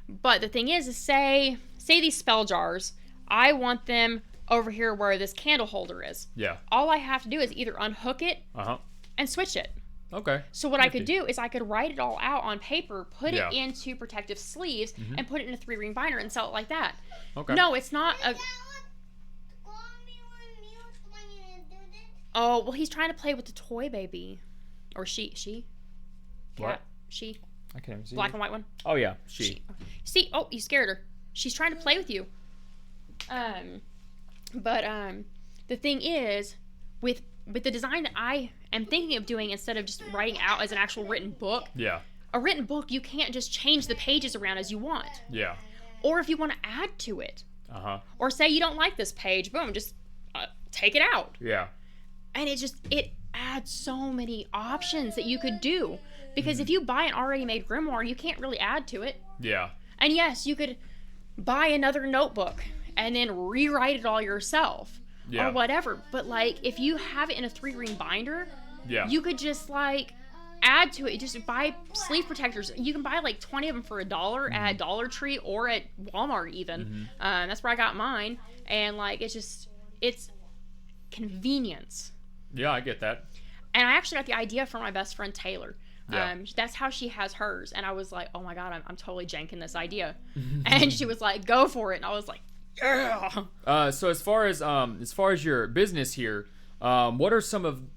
But the thing is say these spell jars, I want them over here where this candle holder is. Yeah. All I have to do is either unhook it and switch it. Okay. So what I could do is I could write it all out on paper, put it into protective sleeves, and put it in a 3-ring binder and sell it like that. Okay. No, it's not a... Oh, well, he's trying to play with the toy baby. Or she. Cat? What? She. I can't even see. Black and white one. Oh, yeah. She. See? Oh, you scared her. She's trying to play with you. But the thing is, with the design that I am thinking of doing, instead of just writing out as an actual written book, a written book, you can't just change the pages around as you want. Yeah. Or if you want to add to it. Or say you don't like this page, boom, just take it out. Yeah. And it adds so many options that you could do. Because if you buy an already made grimoire, you can't really add to it. Yeah. And yes, you could buy another notebook and then rewrite it all yourself or whatever. But like, if you have it in a 3-ring binder, you could just like add to it. Just buy sleeve protectors. You can buy like 20 of them for $1 at Dollar Tree or at Walmart even. That's where I got mine. And like, it's convenience. Yeah, I get that. And I actually got the idea from my best friend Taylor. That's how she has hers. And I was like, oh my God, I'm totally janking this idea. And she was like, go for it. And I was like, yeah. So as far as your business here, what are some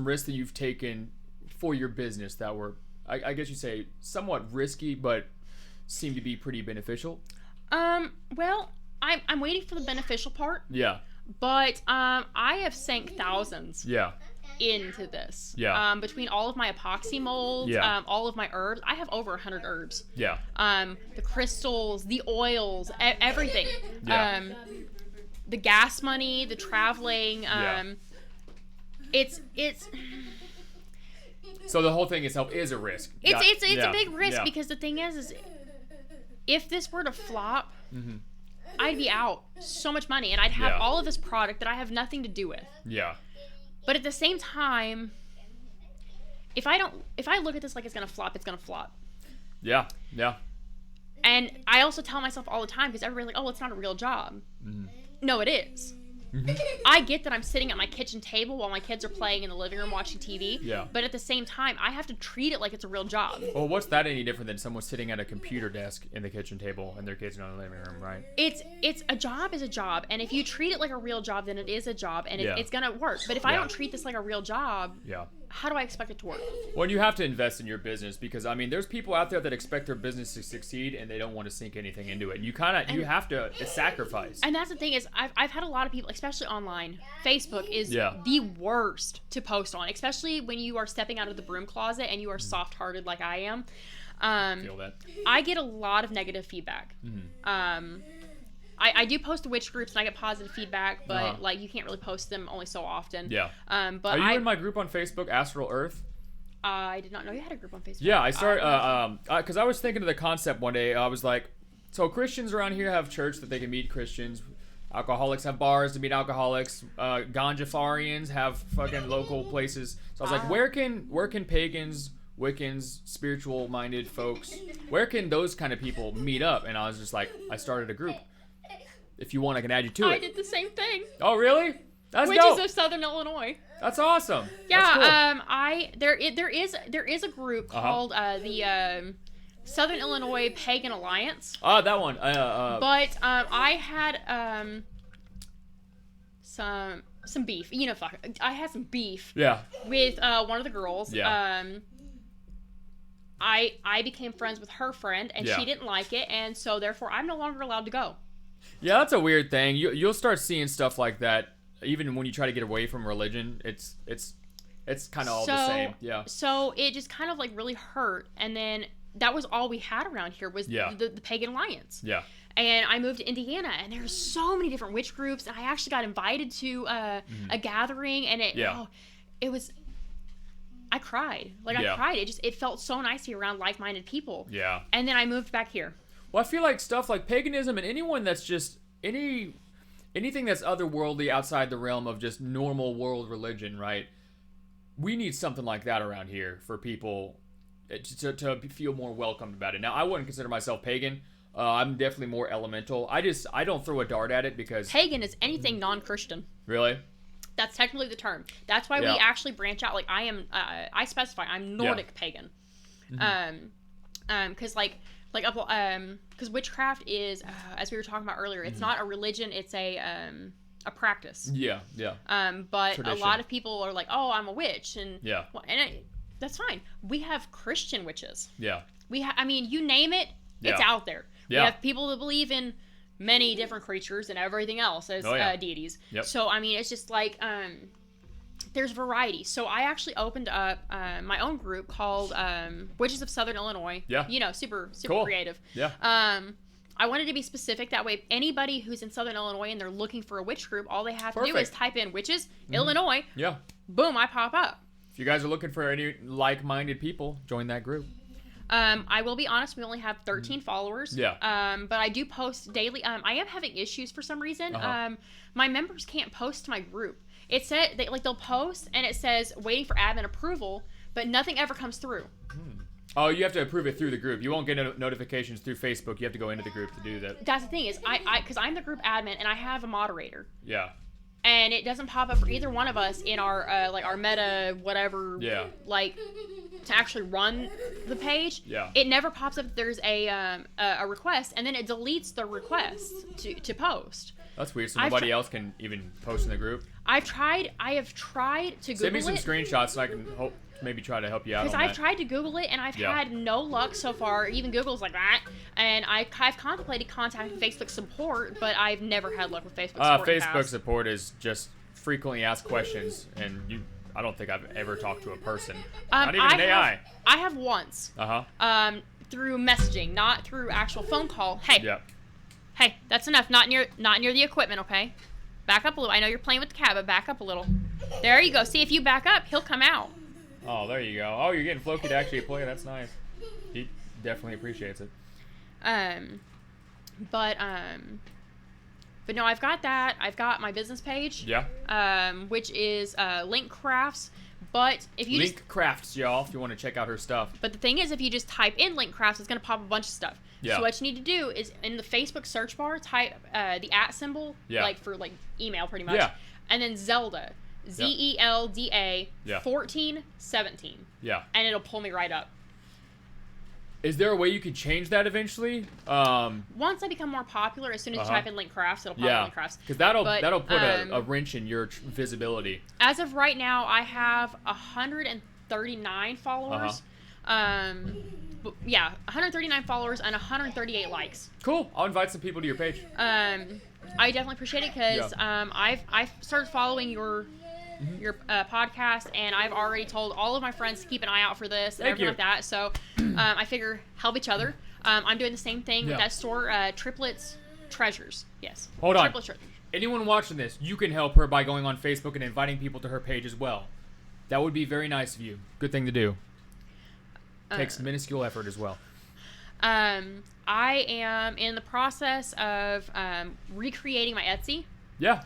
risks that you've taken for your business that were, I guess you say, somewhat risky, but seem to be pretty beneficial? Well, I'm waiting for the beneficial part. Yeah. But I have sank thousands. Yeah. into this. Yeah. Between all of my epoxy molds, all of my herbs, I have over 100 herbs. Yeah. The crystals, the oils, everything. Yeah. The gas money, the traveling. It's. So the whole thing itself is a risk. It's a big risk because the thing is if this were to flop, I'd be out so much money, and I'd have all of this product that I have nothing to do with. Yeah. But at the same time, if I look at this like it's gonna flop, it's gonna flop. Yeah. Yeah. And I also tell myself all the time, because everybody's like, "Oh, it's not a real job." No, it is. I get that I'm sitting at my kitchen table while my kids are playing in the living room watching TV. Yeah. But at the same time, I have to treat it like it's a real job. Well, what's that any different than someone sitting at a computer desk in the kitchen table and their kids are in the living room, right? It's a job is a job, and if you treat it like a real job, then it is a job, and it's gonna work. But if I don't treat this like a real job, how do I expect it to work? Well, you have to invest in your business, because I mean, there's people out there that expect their business to succeed and they don't want to sink anything into it. You you have to sacrifice. And that's the thing is, I've had a lot of people, especially online. Facebook is the worst to post on, especially when you are stepping out of the broom closet and you are soft-hearted like I am. Feel that. I get a lot of negative feedback. I do post to witch groups and I get positive feedback, but like you can't really post them only so often. Yeah. But are you in my group on Facebook, Astral Earth? I did not know you had a group on Facebook. Yeah, I started because I was thinking of the concept one day. I was like, so Christians around here have church that they can meet Christians. Alcoholics have bars to meet alcoholics. Ganjafarians have fucking local places. So I was like, where can pagans, Wiccans, spiritual-minded folks, where can those kind of people meet up? And I was just like, I started a group. If you want, I can add you to it. I did the same thing. Oh, really? That's Witches dope. of Southern Illinois. That's awesome. Yeah. That's cool. There is a group called the Southern Illinois Pagan Alliance. Oh, that one. But I had some beef. You know, I had some beef. Yeah. With one of the girls. Yeah. I became friends with her friend, and she didn't like it, and so therefore I'm no longer allowed to go. Yeah, that's a weird thing. You'll start seeing stuff like that even when you try to get away from religion. It's kind of all the same. Yeah. So it just kind of like really hurt, and then that was all we had around here was the Pagan Alliance. Yeah. And I moved to Indiana, and there's so many different witch groups, and I actually got invited to a gathering, and it was. I cried. I cried. It felt so nice to be around like-minded people. Yeah. And then I moved back here. Well, I feel like stuff like paganism and anyone that's just anything that's otherworldly outside the realm of just normal world religion, right? We need something like that around here for people to feel more welcomed about it. Now, I wouldn't consider myself pagan. I'm definitely more elemental. I don't throw a dart at it because pagan is anything non-Christian. Really? That's technically the term. That's why we actually branch out. Like I am, I specify I'm Nordic pagan. Because because witchcraft is, as we were talking about earlier, it's not a religion. It's a practice. Yeah, yeah. But tradition. A lot of people are like, "Oh, I'm a witch," and that's fine. We have Christian witches. Yeah. I mean, you name it, it's out there. Yeah. We have people that believe in many different creatures and everything else as deities. Yep. So I mean, it's just like there's variety. So I actually opened up my own group called Witches of Southern Illinois. Yeah. You know, super cool. Creative. Yeah. I wanted to be specific. That way, anybody who's in Southern Illinois and they're looking for a witch group, all they have to do is type in witches, Illinois. Yeah. Boom, I pop up. If you guys are looking for any like-minded people, join that group. I will be honest, we only have 13 followers. Yeah. But I do post daily. I am having issues for some reason. My members can't post to my group. It said they'll post and it says waiting for admin approval, but nothing ever comes through. Oh, you have to approve it through the group. You won't get notifications through Facebook. You have to go into the group to do that. That's the thing is, because I'm the group admin and I have a moderator. Yeah. And it doesn't pop up for either one of us in our our meta whatever. Yeah. Like to actually run the page. Yeah. It never pops up. There's a request, and then it deletes the request to post. That's weird. So nobody else can even post in the group. I have tried to Google it. Send me some screenshots so I can maybe try to help you out. Because I've tried to Google it and I've had no luck so far. Even Google's like that. And I've contemplated contacting Facebook support, but I've never had luck with Facebook support. Facebook support is just frequently asked questions, and I don't think I've ever talked to a person. Not even an AI. I have once. Through messaging, not through actual phone call. Hey. Yeah. Hey, that's enough. Not near the equipment, okay? Back up a little. I know you're playing with the cat, but back up a little. There you go. See, if you back up, he'll come out. Oh, there you go. Oh, you're getting Floki to actually play. That's nice. He definitely appreciates it. But no, I've got that. I've got my business page. Yeah. Which is Link Crafts. But if you Link Crafts, y'all, if you want to check out her stuff. But the thing is, if you just type in Link Crafts, it's going to pop a bunch of stuff. Yeah. So what you need to do is in the Facebook search bar, type the @ symbol, like for like email pretty much. Yeah. And then Zelda, ZELDA 1417. Yeah. And it'll pull me right up. Is there a way you could change that eventually? Once I become more popular, as soon as you type in Link Crafts, it'll pop up Link Crafts. Because that'll put a wrench in your visibility. As of right now, I have 139 followers. Yeah, 139 followers and 138 likes. Cool. I'll invite some people to your page. I definitely appreciate it because I've started following your podcast, and I've already told all of my friends to keep an eye out for this and everything like that. So I figure help each other. I'm doing the same thing with that store, Triplets Treasures. Yes. Hold on. Triplets Treasures. Anyone watching this, you can help her by going on Facebook and inviting people to her page as well. That would be very nice of you. Good thing to do. Takes minuscule effort as well. I am in the process of recreating my Etsy. Yeah.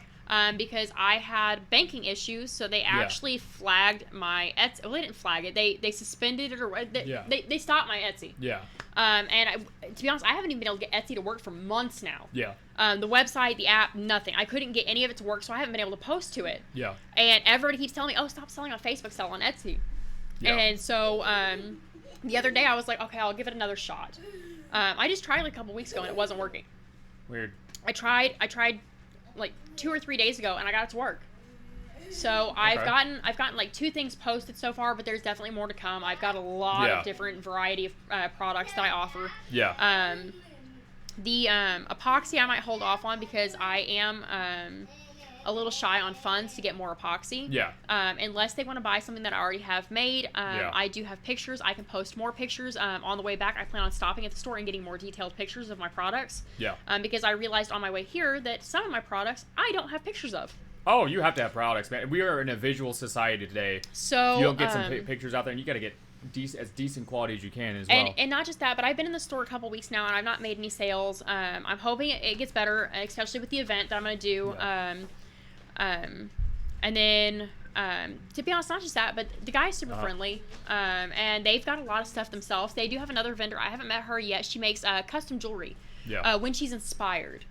Because I had banking issues, so they actually flagged my Etsy. Well, they didn't flag it. They suspended it, or they stopped my Etsy. Yeah. And to be honest, I haven't even been able to get Etsy to work for months now. Yeah. The website, the app, nothing. I couldn't get any of it to work, so I haven't been able to post to it. Yeah. And everybody keeps telling me, "Oh, stop selling on Facebook, sell on Etsy." Yeah. And so the other day I was like, "Okay, I'll give it another shot." I just tried it a couple weeks ago and it wasn't working. Weird. I tried like 2 or 3 days ago and I got it to work. So I've gotten like 2 things posted so far, but there's definitely more to come. I've got a lot of different variety of products that I offer. Yeah. The epoxy I might hold off on because I am a little shy on funds to get more epoxy. Yeah. Unless they want to buy something that I already have made. I do have pictures. I can post more pictures. On the way back, I plan on stopping at the store and getting more detailed pictures of my products. Yeah. Because I realized on my way here that some of my products I don't have pictures of. Oh, you have to have products, man. We are in a visual society today. So you don't get some pictures out there, and you got to get as decent quality as you can as well. And not just that, but I've been in the store a couple weeks now, and I've not made any sales. I'm hoping it gets better, especially with the event that I'm going to do. Yeah. And then, to be honest, not just that, but the guy's super friendly, and they've got a lot of stuff themselves. They do have another vendor. I haven't met her yet. She makes custom jewelry. Yeah. When she's inspired.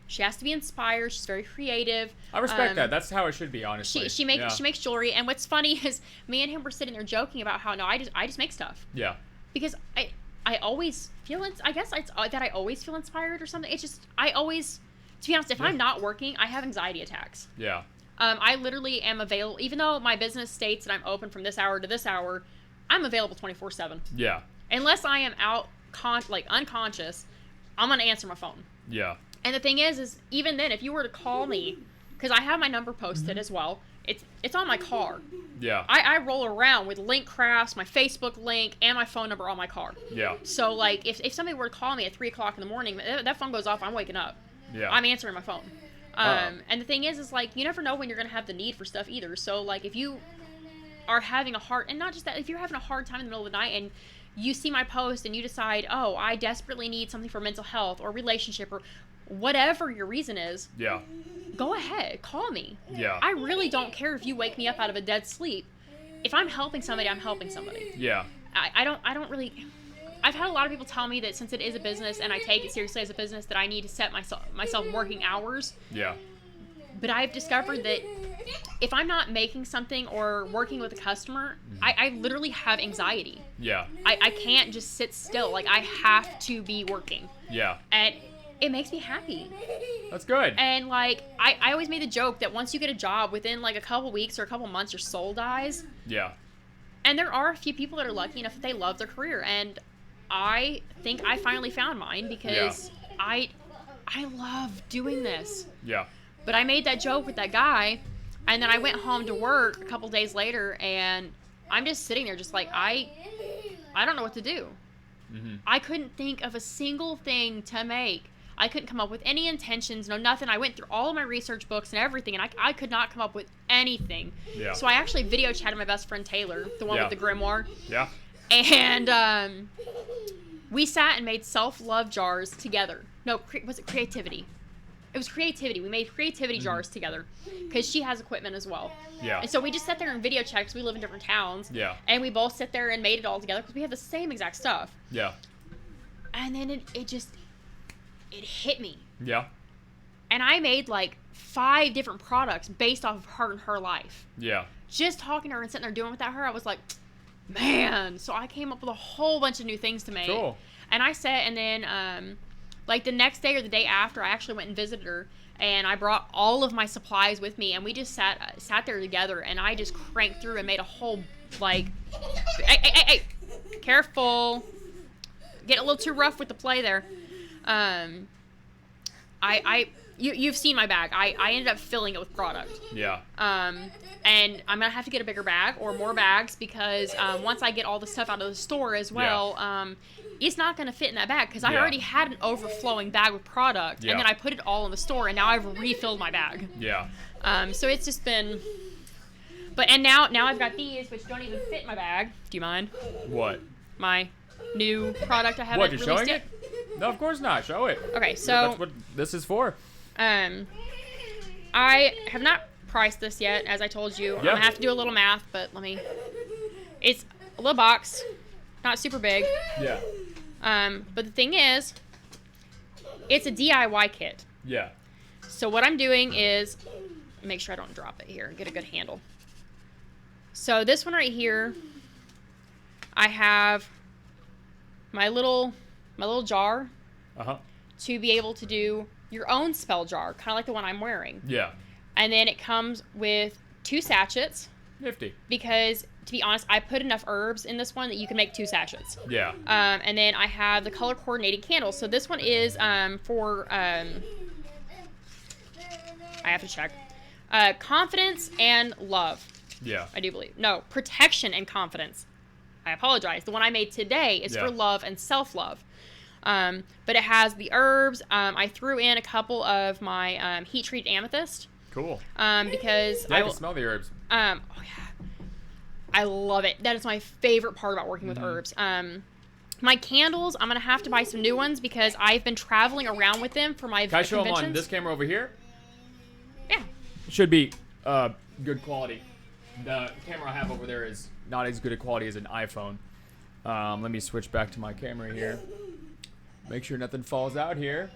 She has to be inspired. She's very creative. I respect that. That's how it should be, honestly. She makes jewelry, and what's funny is me and him were sitting there joking about how I just make stuff. Yeah. Because I always feel I guess it's that I always feel inspired or something. It's just I always, to be honest, if I'm not working, I have anxiety attacks. Yeah. I literally am available, even though my business states that I'm open from this hour to this hour. I'm available 24/7. Yeah. Unless I am out unconscious, I'm gonna answer my phone. Yeah. And the thing is even then, if you were to call me, because I have my number posted as well, it's on my car. Yeah. I roll around with Link Crafts, my Facebook link, and my phone number on my car. Yeah. So, like, if somebody were to call me at 3 o'clock in the morning, that phone goes off, I'm waking up. Yeah. I'm answering my phone. And the thing is like, you never know when you're going to have the need for stuff either. So, like, if you are having a hard, and not just that, if you're having a hard time in the middle of the night and you see my post and you decide, oh, I desperately need something for mental health or relationship or whatever your reason is, yeah, go ahead, call me. Yeah. I really don't care if you wake me up out of a dead sleep. If I'm helping somebody, I'm helping somebody. Yeah. I don't really, I've had a lot of people tell me that since it is a business and I take it seriously as a business, that I need to set myself working hours. Yeah. But I've discovered that if I'm not making something or working with a customer, I literally have anxiety. Yeah. I can't just sit still. Like, I have to be working. Yeah. And it makes me happy. That's good. And, like, I always made the joke that once you get a job, within, like, a couple weeks or a couple months, your soul dies. Yeah. And there are a few people that are lucky enough that they love their career. And I think I finally found mine because I love doing this. Yeah. But I made that joke with that guy And then I went home to work a couple days later, and I'm just sitting there just like, I don't know what to do. Mm-hmm. I couldn't think of a single thing to make. I couldn't come up with any intentions, no nothing. I went through all of my research books and everything, and I could not come up with anything. Yeah. So I actually video chatted my best friend Taylor, the one with the grimoire. Yeah. And we sat and made self-love jars together. No, was it creativity? It was creativity. We made creativity jars together because she has equipment as well. Yeah. And so we just sat there and video chat because we live in different towns. Yeah. And we both sit there and made it all together because we have the same exact stuff. Yeah. And then it hit me. Yeah. And I made like 5 different products based off of her and her life. Yeah. Just talking to her and sitting there doing without her, I was like, man. So I came up with a whole bunch of new things to make. Cool. And I sat, and then like the next day or the day after, I actually went and visited her, and I brought all of my supplies with me, and we just sat there together, and I just cranked through and made a whole, like, hey, careful, getting a little too rough with the play there. You've seen my bag. I ended up filling it with product. Yeah. And I'm gonna have to get a bigger bag or more bags because once I get all the stuff out of the store as well, it's not gonna fit in that bag because I already had an overflowing bag with product, and then I put it all in the store, and now I've refilled my bag. Yeah. So it's just been, and now I've got these which don't even fit in my bag. Do you mind? What? My new product I haven't What, you're released showing yet. it? No, of course not. Show it. Okay, so That's what this is for. I have not priced this yet, as I told you. I'm Yeah. gonna have to do a little math, but it's a little box, not super big. Yeah. But the thing is, it's a DIY kit. Yeah. So what I'm doing is, make sure I don't drop it here, get a good handle. So this one right here, I have my little jar Uh-huh. to be able to do your own spell jar, kind of like the one I'm wearing. Yeah. And then it comes with 2 sachets. Nifty. Because, to be honest, I put enough herbs in this one that you can make 2 sachets. Yeah. And then I have the color coordinated candles. So this one is for, I have to check, confidence and love. Yeah. I do believe. No, protection and confidence. I apologize. The one I made today is for love and self-love. But it has the herbs. I threw in a couple of my heat-treated amethyst. Cool. Because I can smell the herbs. Oh yeah, I love it. That is my favorite part about working with herbs. My candles, I'm gonna have to buy some new ones because I've been traveling around with them for my Can I show them conventions. on this camera over here? Yeah. Should be good quality. The camera I have over there is not as good a quality as an iPhone. Let me switch back to my camera here. Make sure nothing falls out here.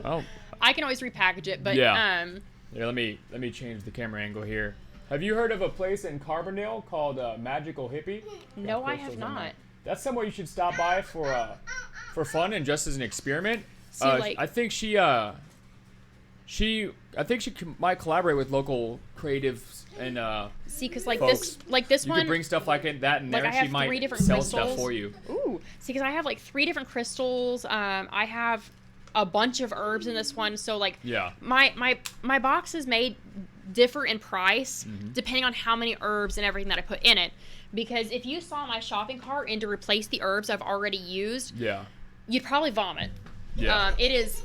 Oh. I can always repackage it, but Yeah, let me change the camera angle here. Have you heard of a place in Carbondale called Magical Hippie? no, I have not. That's somewhere you should stop by for fun and just as an experiment. See, like, I think she might collaborate with local creatives and see, because like folks. this you one, could bring stuff like that in like, there. I have She might 3 different sell crystals. stuff for you. Ooh, see, because I have like 3 different crystals. I have a bunch of herbs in this one, so like my boxes differ in price depending on how many herbs and everything that I put in it. Because if you saw my shopping cart and to replace the herbs I've already used, you'd probably vomit. Yeah. It is.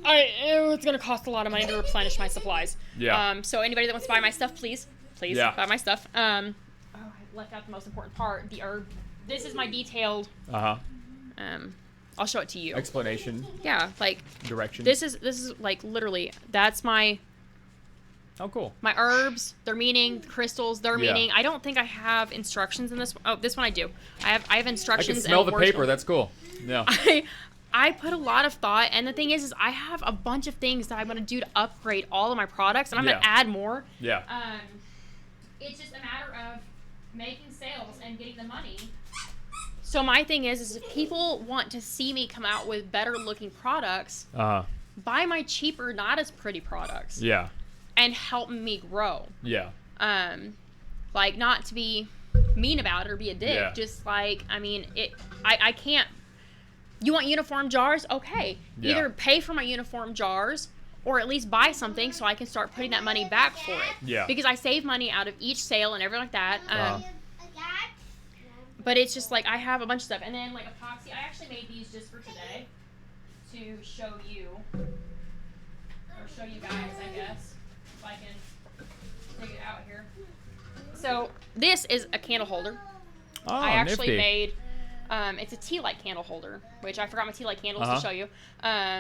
It's gonna cost a lot of money to replenish my supplies. Yeah. So anybody that wants to buy my stuff, please buy my stuff. I left out the most important part, the herb. This is my detailed. I'll show it to you. Explanation. Yeah, like direction. This is like literally that's my. Oh, cool. My herbs, their meaning, the crystals, their meaning. I don't think I have instructions in this. Oh, this one I do. I have instructions. I can smell and the paper. That's cool. Yeah. I put a lot of thought, and the thing is I have a bunch of things that I'm gonna do to upgrade all of my products, and I'm gonna add more. Yeah. It's just a matter of making sales and getting the money. So my thing is if people want to see me come out with better looking products, buy my cheaper, not as pretty products. Yeah. And help me grow. Yeah. Like, not to be mean about it or be a dick. Just like, I mean, I can't. You want uniform jars? Okay. Either pay for my uniform jars or at least buy something so I can start putting that money back for it. Yeah. Because I save money out of each sale and everything like that. But it's just like I have a bunch of stuff. And then like epoxy, I actually made these just for today to show you, or show you guys, I guess, if I can take it out here. So this is a candle holder. Oh, I actually nifty. made, it's a tea light candle holder, which I forgot my tea light candles to show you.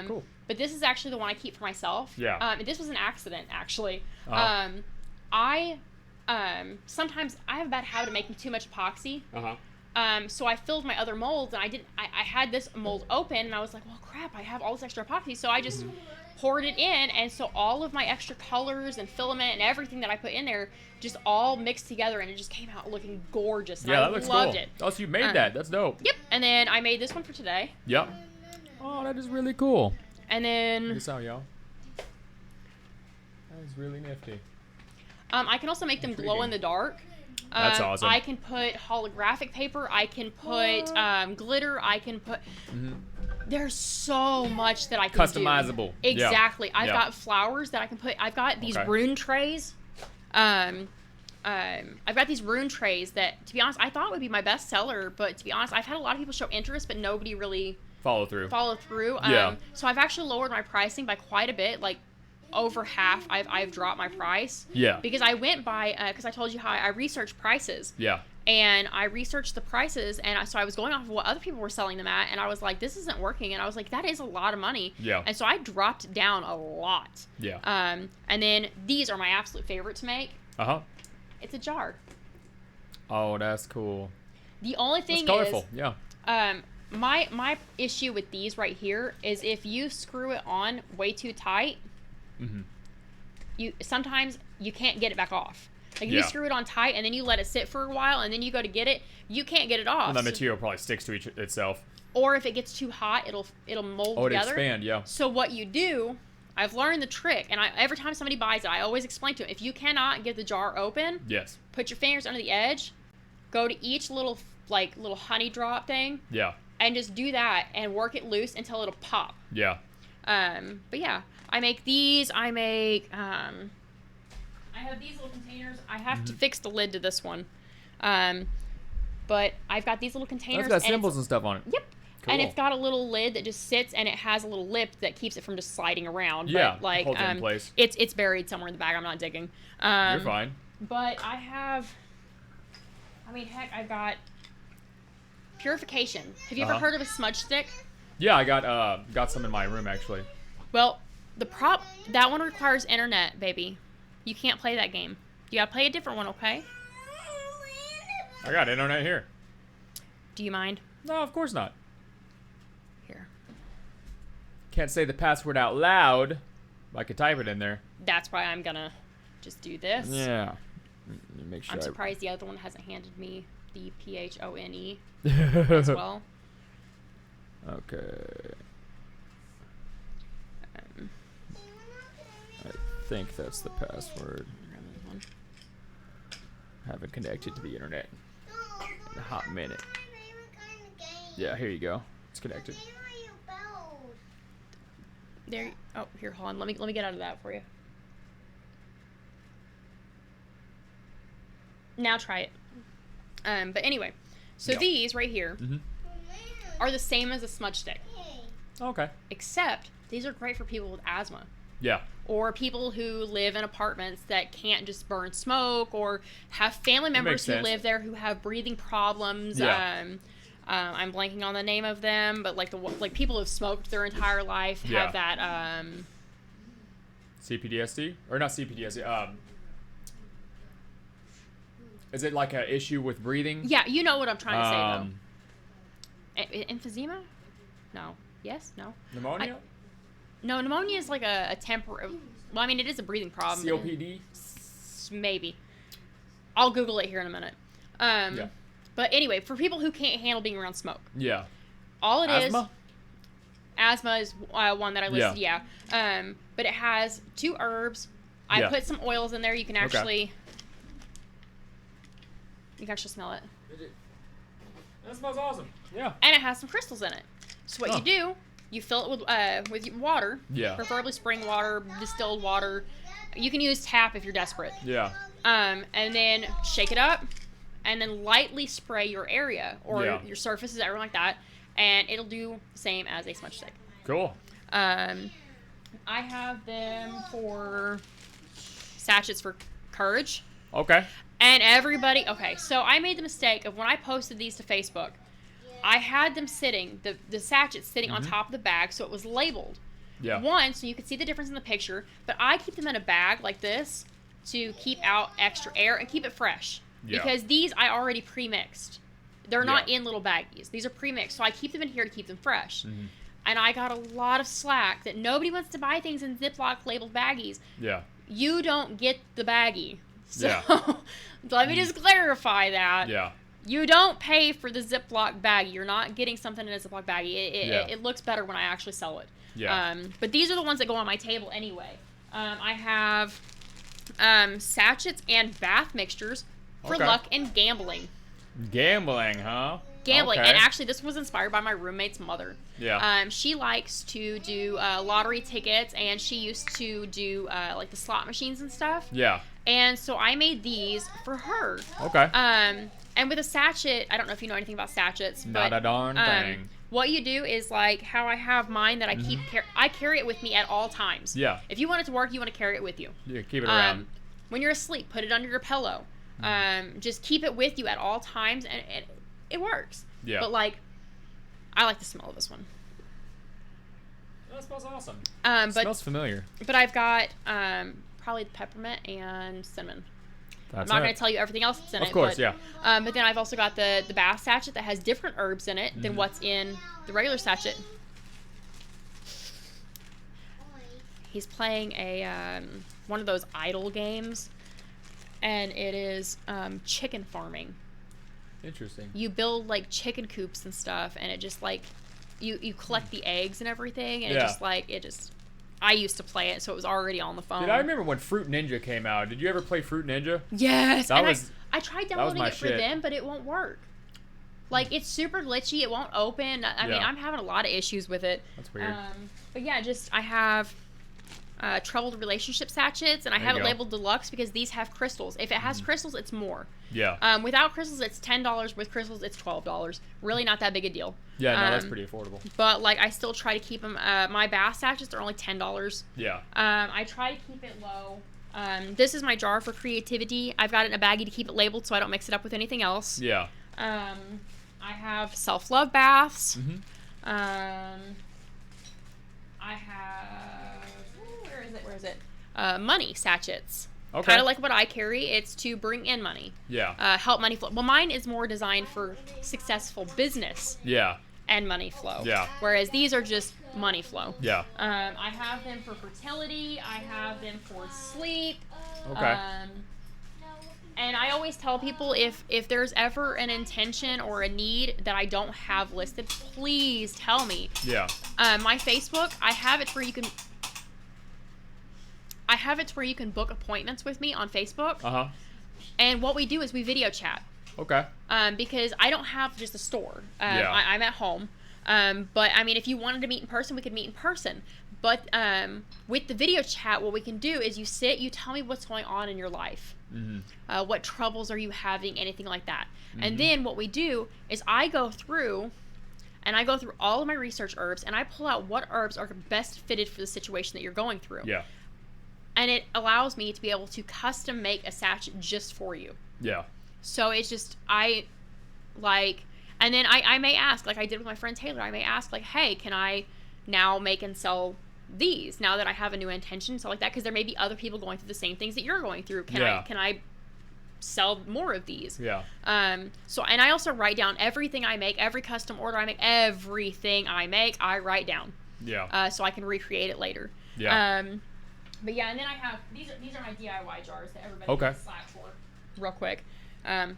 Cool. But this is actually the one I keep for myself. Yeah. This was an accident, actually. Uh-huh. Sometimes I have a bad habit of making too much epoxy. Uh-huh. So I filled my other molds, and I had this mold open, and I was like, well, crap, I have all this extra epoxy. So I just poured it in, and so all of my extra colors and filament and everything that I put in there just all mixed together, and it just came out looking gorgeous. And Yeah, I that looks loved cool. it. Oh, so you made that. That's dope. Yep. And then I made this one for today. Yep. Oh, that is really cool. And Check then this out, y'all. That is really nifty. I can also make them glow in the dark. That's awesome. I can put holographic paper. I can put glitter. I can put... There's so much that I can Customizable. do. Exactly. Yeah. I've got flowers that I can put. I've got these Okay. rune trays. I've got these rune trays that, to be honest, I thought would be my best seller. But to be honest, I've had a lot of people show interest, but nobody really Follow through. followed through. Yeah. So I've actually lowered my pricing by quite a bit, like over half. I've dropped my price. Yeah. Because I went by, because I told you how I researched prices. Yeah. And I researched the prices, and so I was going off of what other people were selling them at, and I was like, this isn't working. And I was like, that is a lot of money. Yeah. And so I dropped down a lot. Yeah. And then these are my absolute favorite to make. Uh-huh. It's a jar. Oh, that's cool. The only thing It's colorful. is, Yeah. my issue with these right here is if you screw it on way too tight, sometimes you can't get it back off. Like if you screw it on tight and then you let it sit for a while and then you go to get it, you can't get it off. And that material probably sticks to itself. Or if it gets too hot, it'll mold Oh, it together. expand, yeah. So what you do, I've learned the trick, and every time somebody buys it, I always explain to them, if you cannot get the jar open, Yes. put your fingers under the edge, go to each little honey drop thing, Yeah. and just do that and work it loose until it'll pop. Yeah. But yeah, I make these. I make. I have these little containers. I have to fix the lid to this one. But I've got these little containers. That's got symbols and stuff on it. Yep. Cool. And it's got a little lid that just sits, and it has a little lip that keeps it from just sliding around. Yeah, But like, holds it in place. It's buried somewhere in the bag. I'm not digging. You're fine. But I have. I mean, heck, I've got purification. Have you ever heard of a smudge stick? Yeah, I got some in my room actually. Well, that one requires internet, baby. You can't play that game. You gotta play a different one, okay? I got internet here. Do you mind? No, of course not. Here. Can't say the password out loud. But I could type it in there. That's why I'm gonna just do this. Yeah. Let me make sure. I'm surprised the other one hasn't handed me the PHONE as well. Okay. I think that's the password. Haven't connected to the internet in a hot minute. Yeah, here you go. It's connected. There. Oh, here, hold on. Let me get out of that for you. Now try it. But anyway, so these right here are the same as a smudge stick. Okay. Except these are great for people with asthma. Yeah. Or people who live in apartments that can't just burn smoke, or have family members who live there who have breathing problems. Yeah. I'm blanking on the name of them, but like people who've smoked their entire life have that. CPDSD or not CPDSD? Is it like an issue with breathing? Yeah, you know what I'm trying to say though. Emphysema? No. Yes? No. Pneumonia? No, pneumonia is like a temporary. Well, I mean, it is a breathing problem. COPD? Maybe. I'll Google it here in a minute. Yeah. But anyway, for people who can't handle being around smoke. Yeah. All it is. Asthma? Asthma is one that I listed, yeah. But it has 2 herbs. I put some oils in there. You can actually... You can actually smell it. That smells awesome. Yeah. And it has some crystals in it. So what you do You fill it with water. Yeah. Preferably spring water, distilled water. You can use tap if you're desperate. Yeah. And then shake it up, and then lightly spray your area or your surfaces, everything like that, and it'll do the same as a smudge stick. Cool. I have them for sachets for courage. Okay. And everybody, so I made the mistake of when I posted these to Facebook, I had them sitting, the sachets sitting on top of the bag, so it was labeled. Yeah. One, so you could see the difference in the picture, but I keep them in a bag like this to keep out extra air and keep it fresh. Yeah. Because these I already pre-mixed. They're not in little baggies. These are pre-mixed, so I keep them in here to keep them fresh. Mm-hmm. And I got a lot of slack that nobody wants to buy things in Ziploc labeled baggies. Yeah. You don't get the baggie. So let me just clarify that. Yeah. You don't pay for the Ziploc baggie. You're not getting something in a Ziploc baggie. It looks better when I actually sell it. Yeah. But these are the ones that go on my table anyway. I have sachets and bath mixtures for luck and gambling. Gambling, huh? Gambling. Okay. And actually, this was inspired by my roommate's mother. Yeah. She likes to do lottery tickets, and she used to do like the slot machines and stuff. Yeah. And so I made these for her. Okay. And with a sachet, I don't know if you know anything about sachets. Not a darn thing. What you do is like how I have mine that I keep. I carry it with me at all times. Yeah. If you want it to work, you want to carry it with you. Yeah, keep it around. When you're asleep, put it under your pillow. Just keep it with you at all times, and it works. Yeah. But like, I like the smell of this one. That smells awesome. It smells familiar. But I've got probably peppermint and cinnamon. I'm not going to tell you everything else that's in it. Of course, yeah. But then I've also got the bath sachet that has different herbs in it than what's in the regular sachet. He's playing a one of those idle games, and it is chicken farming. Interesting. You build like chicken coops and stuff, and it just like you collect the eggs and everything, and it just I used to play it, so it was already on the phone. Dude, I remember when Fruit Ninja came out. Did you ever play Fruit Ninja? Yes. I tried downloading it for them, but it won't work. Like, it's super glitchy. It won't open. I mean, I'm having a lot of issues with it. That's weird. But yeah, I have troubled relationship sachets, and I have it labeled deluxe because these have crystals. If it has crystals, it's more. Yeah. Without crystals, it's $10. With crystals, it's $12. Really not that big a deal. Yeah, no, that's pretty affordable. But like, I still try to keep them. My bath sachets are only $10. Yeah. I try to keep it low. This is my jar for creativity. I've got it in a baggie to keep it labeled so I don't mix it up with anything else. Yeah. I have self-love baths. I have where is it? Money sachets. Okay. Kind of like what I carry. It's to bring in money. Yeah. Help money flow. Well, mine is more designed for successful business. Yeah. And money flow. Yeah. Whereas these are just money flow. Yeah. I have them for fertility. I have them for sleep. Okay. And I always tell people if there's ever an intention or a need that I don't have listed, please tell me. Yeah. My Facebook, I have it where you can book appointments with me on Facebook. Uh-huh. And what we do is we video chat. Okay. Because I don't have just a store. I'm at home. But I mean, if you wanted to meet in person, we could meet in person. But with the video chat, what we can do is you tell me what's going on in your life. Mm-hmm. What troubles are you having, anything like that. Mm-hmm. And then what we do is I go through all of my research herbs, and I pull out what herbs are best fitted for the situation that you're going through. Yeah. And it allows me to be able to custom make a sachet just for you. Yeah. So it's just, and then I may ask, like I did with my friend Taylor, I may ask, like, hey, can I now make and sell these now that I have a new intention, so like that, because there may be other people going through the same things that you're going through. Can I sell more of these? Yeah. So, and I also write down everything I make, every custom order I make, everything I make, I write down. Yeah. So I can recreate it later. Yeah. But yeah, and then I have these are my DIY jars that everybody gets slack for. Real quick,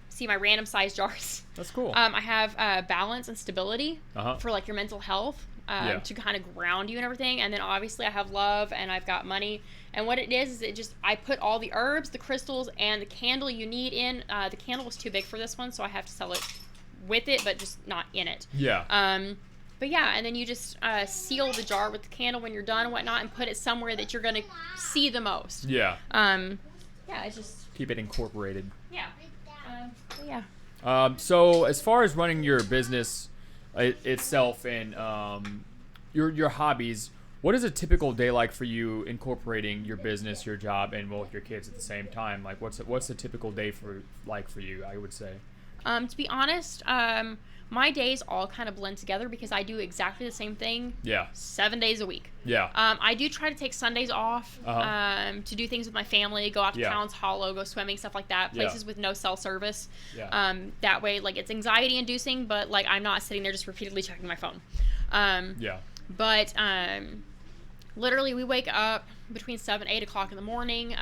see my random size jars. That's cool. I have balance and stability for like your mental health, to kind of ground you and everything. And then obviously I have love, and I've got money. And what it is I put all the herbs, the crystals, and the candle you need in. The candle was too big for this one, so I have to sell it with it, but just not in it. Yeah. But yeah, and then you just seal the jar with the candle when you're done and whatnot, and put it somewhere that you're gonna see the most. Yeah. Yeah, it's just keep it incorporated. Yeah. Yeah. So as far as running your business itself and your hobbies, what is a typical day like for you incorporating your business, your job, and both your kids at the same time? Like, what's a typical day for you? I would say. To be honest, my days all kind of blend together because I do exactly the same thing. Yeah. 7 days a week. Yeah. I do try to take Sundays off to do things with my family, go out to Counts Hollow, go swimming, stuff like that. Places with no cell service. Yeah. That way, like, it's anxiety inducing, but like I'm not sitting there just repeatedly checking my phone. Yeah. But literally, we wake up between 7, 8 o'clock in the morning.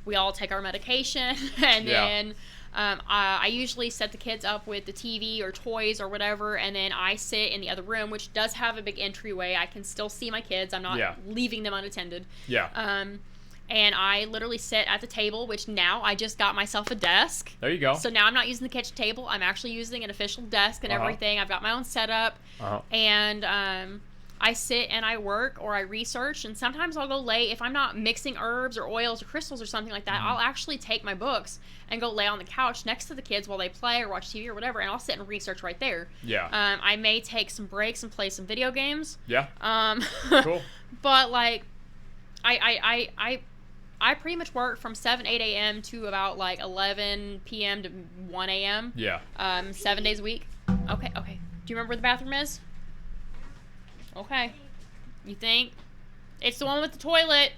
We all take our medication, and then I usually set the kids up with the TV or toys or whatever, and then I sit in the other room, which does have a big entryway. I can still see my kids. I'm not leaving them unattended. Yeah. And I literally sit at the table, which now I just got myself a desk. There you go. So now I'm not using the kitchen table. I'm actually using an official desk and everything. I've got my own setup. And I sit and I work or I research, and sometimes I'll go lay. If I'm not mixing herbs or oils or crystals or something like that, I'll actually take my books and go lay on the couch next to the kids while they play or watch TV or whatever, and I'll sit and research right there. Yeah. I may take some breaks and play some video games. Yeah. Cool. But like, I pretty much work from 7, 8 a.m. to about like 11 p.m. to 1 a.m. Yeah. 7 days a week. Okay. Do you remember where the bathroom is? Okay. You think? It's the one with the toilet.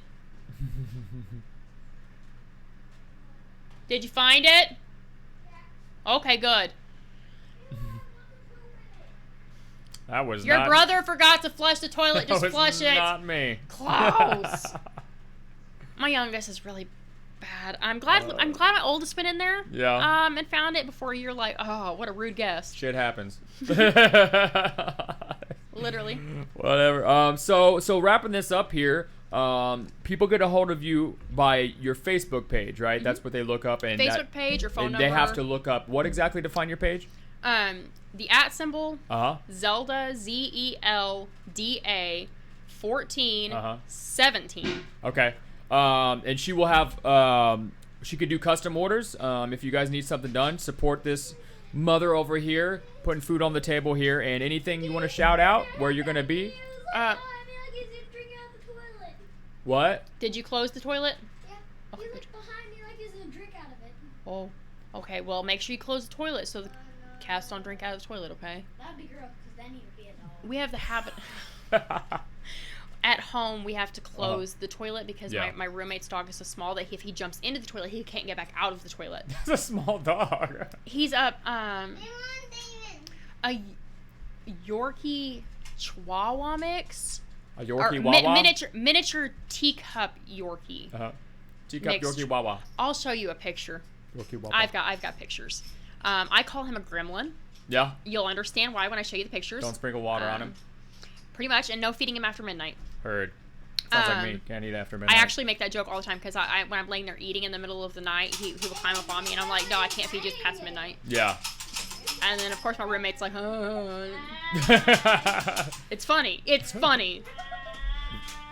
Did you find it? Okay, good. That was Your brother forgot to flush the toilet. Just flush it. Not me. Klaus. My youngest is really bad. I'm glad my oldest went in there. Yeah. And found it before you're like, oh, what a rude guest. Shit happens. Literally. Whatever. So wrapping this up here, people get a hold of you by your Facebook page, right? Mm-hmm. That's what they look up, and Facebook page or phone number. They have to look up what exactly to find your page? The @ Zelda ZELDA 14 17. Okay. And she will have she could do custom orders. If you guys need something done, support this mother over here, putting food on the table here, and anything you want to shout out where you're gonna be. What? Did you close the toilet? Yeah. He looked behind me like he was gonna drink out of it. Oh. Okay. Well, make sure you close the toilet so the cats don't drink out of the toilet. Okay. That'd be gross, because then he would be a dog. We have the habit. At home, we have to close the toilet because my roommate's dog is so small that if he jumps into the toilet, he can't get back out of the toilet. It's a small dog. He's a Yorkie Chihuahua mix. A Yorkie Wawa? Miniature teacup Yorkie. Teacup mixed. Yorkie Wawa. I'll show you a picture. Yorkie Wawa. I've got pictures. I call him a gremlin. Yeah. You'll understand why when I show you the pictures. Don't sprinkle water on him. Pretty much, and no feeding him after midnight. Heard. Sounds like me. Can't eat after midnight. I actually make that joke all the time because when I'm laying there eating in the middle of the night, he will climb up on me, and I'm like, no, I can't feed you past midnight. Yeah. And then, of course, my roommate's like, oh. It's funny. It's funny.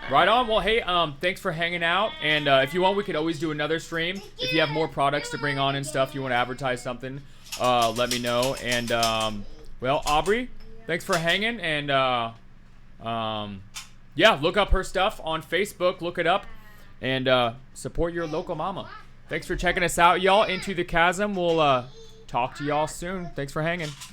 Right on. Well, hey, thanks for hanging out. And if you want, we could always do another stream. If you have more products to bring on and stuff, you want to advertise something, let me know. And, well, Aubry, thanks for hanging. And, yeah, look up her stuff on Facebook. Look it up. And support your local mama. Thanks for checking us out, y'all. Into the Chasm. We'll talk to y'all soon. Thanks for hanging.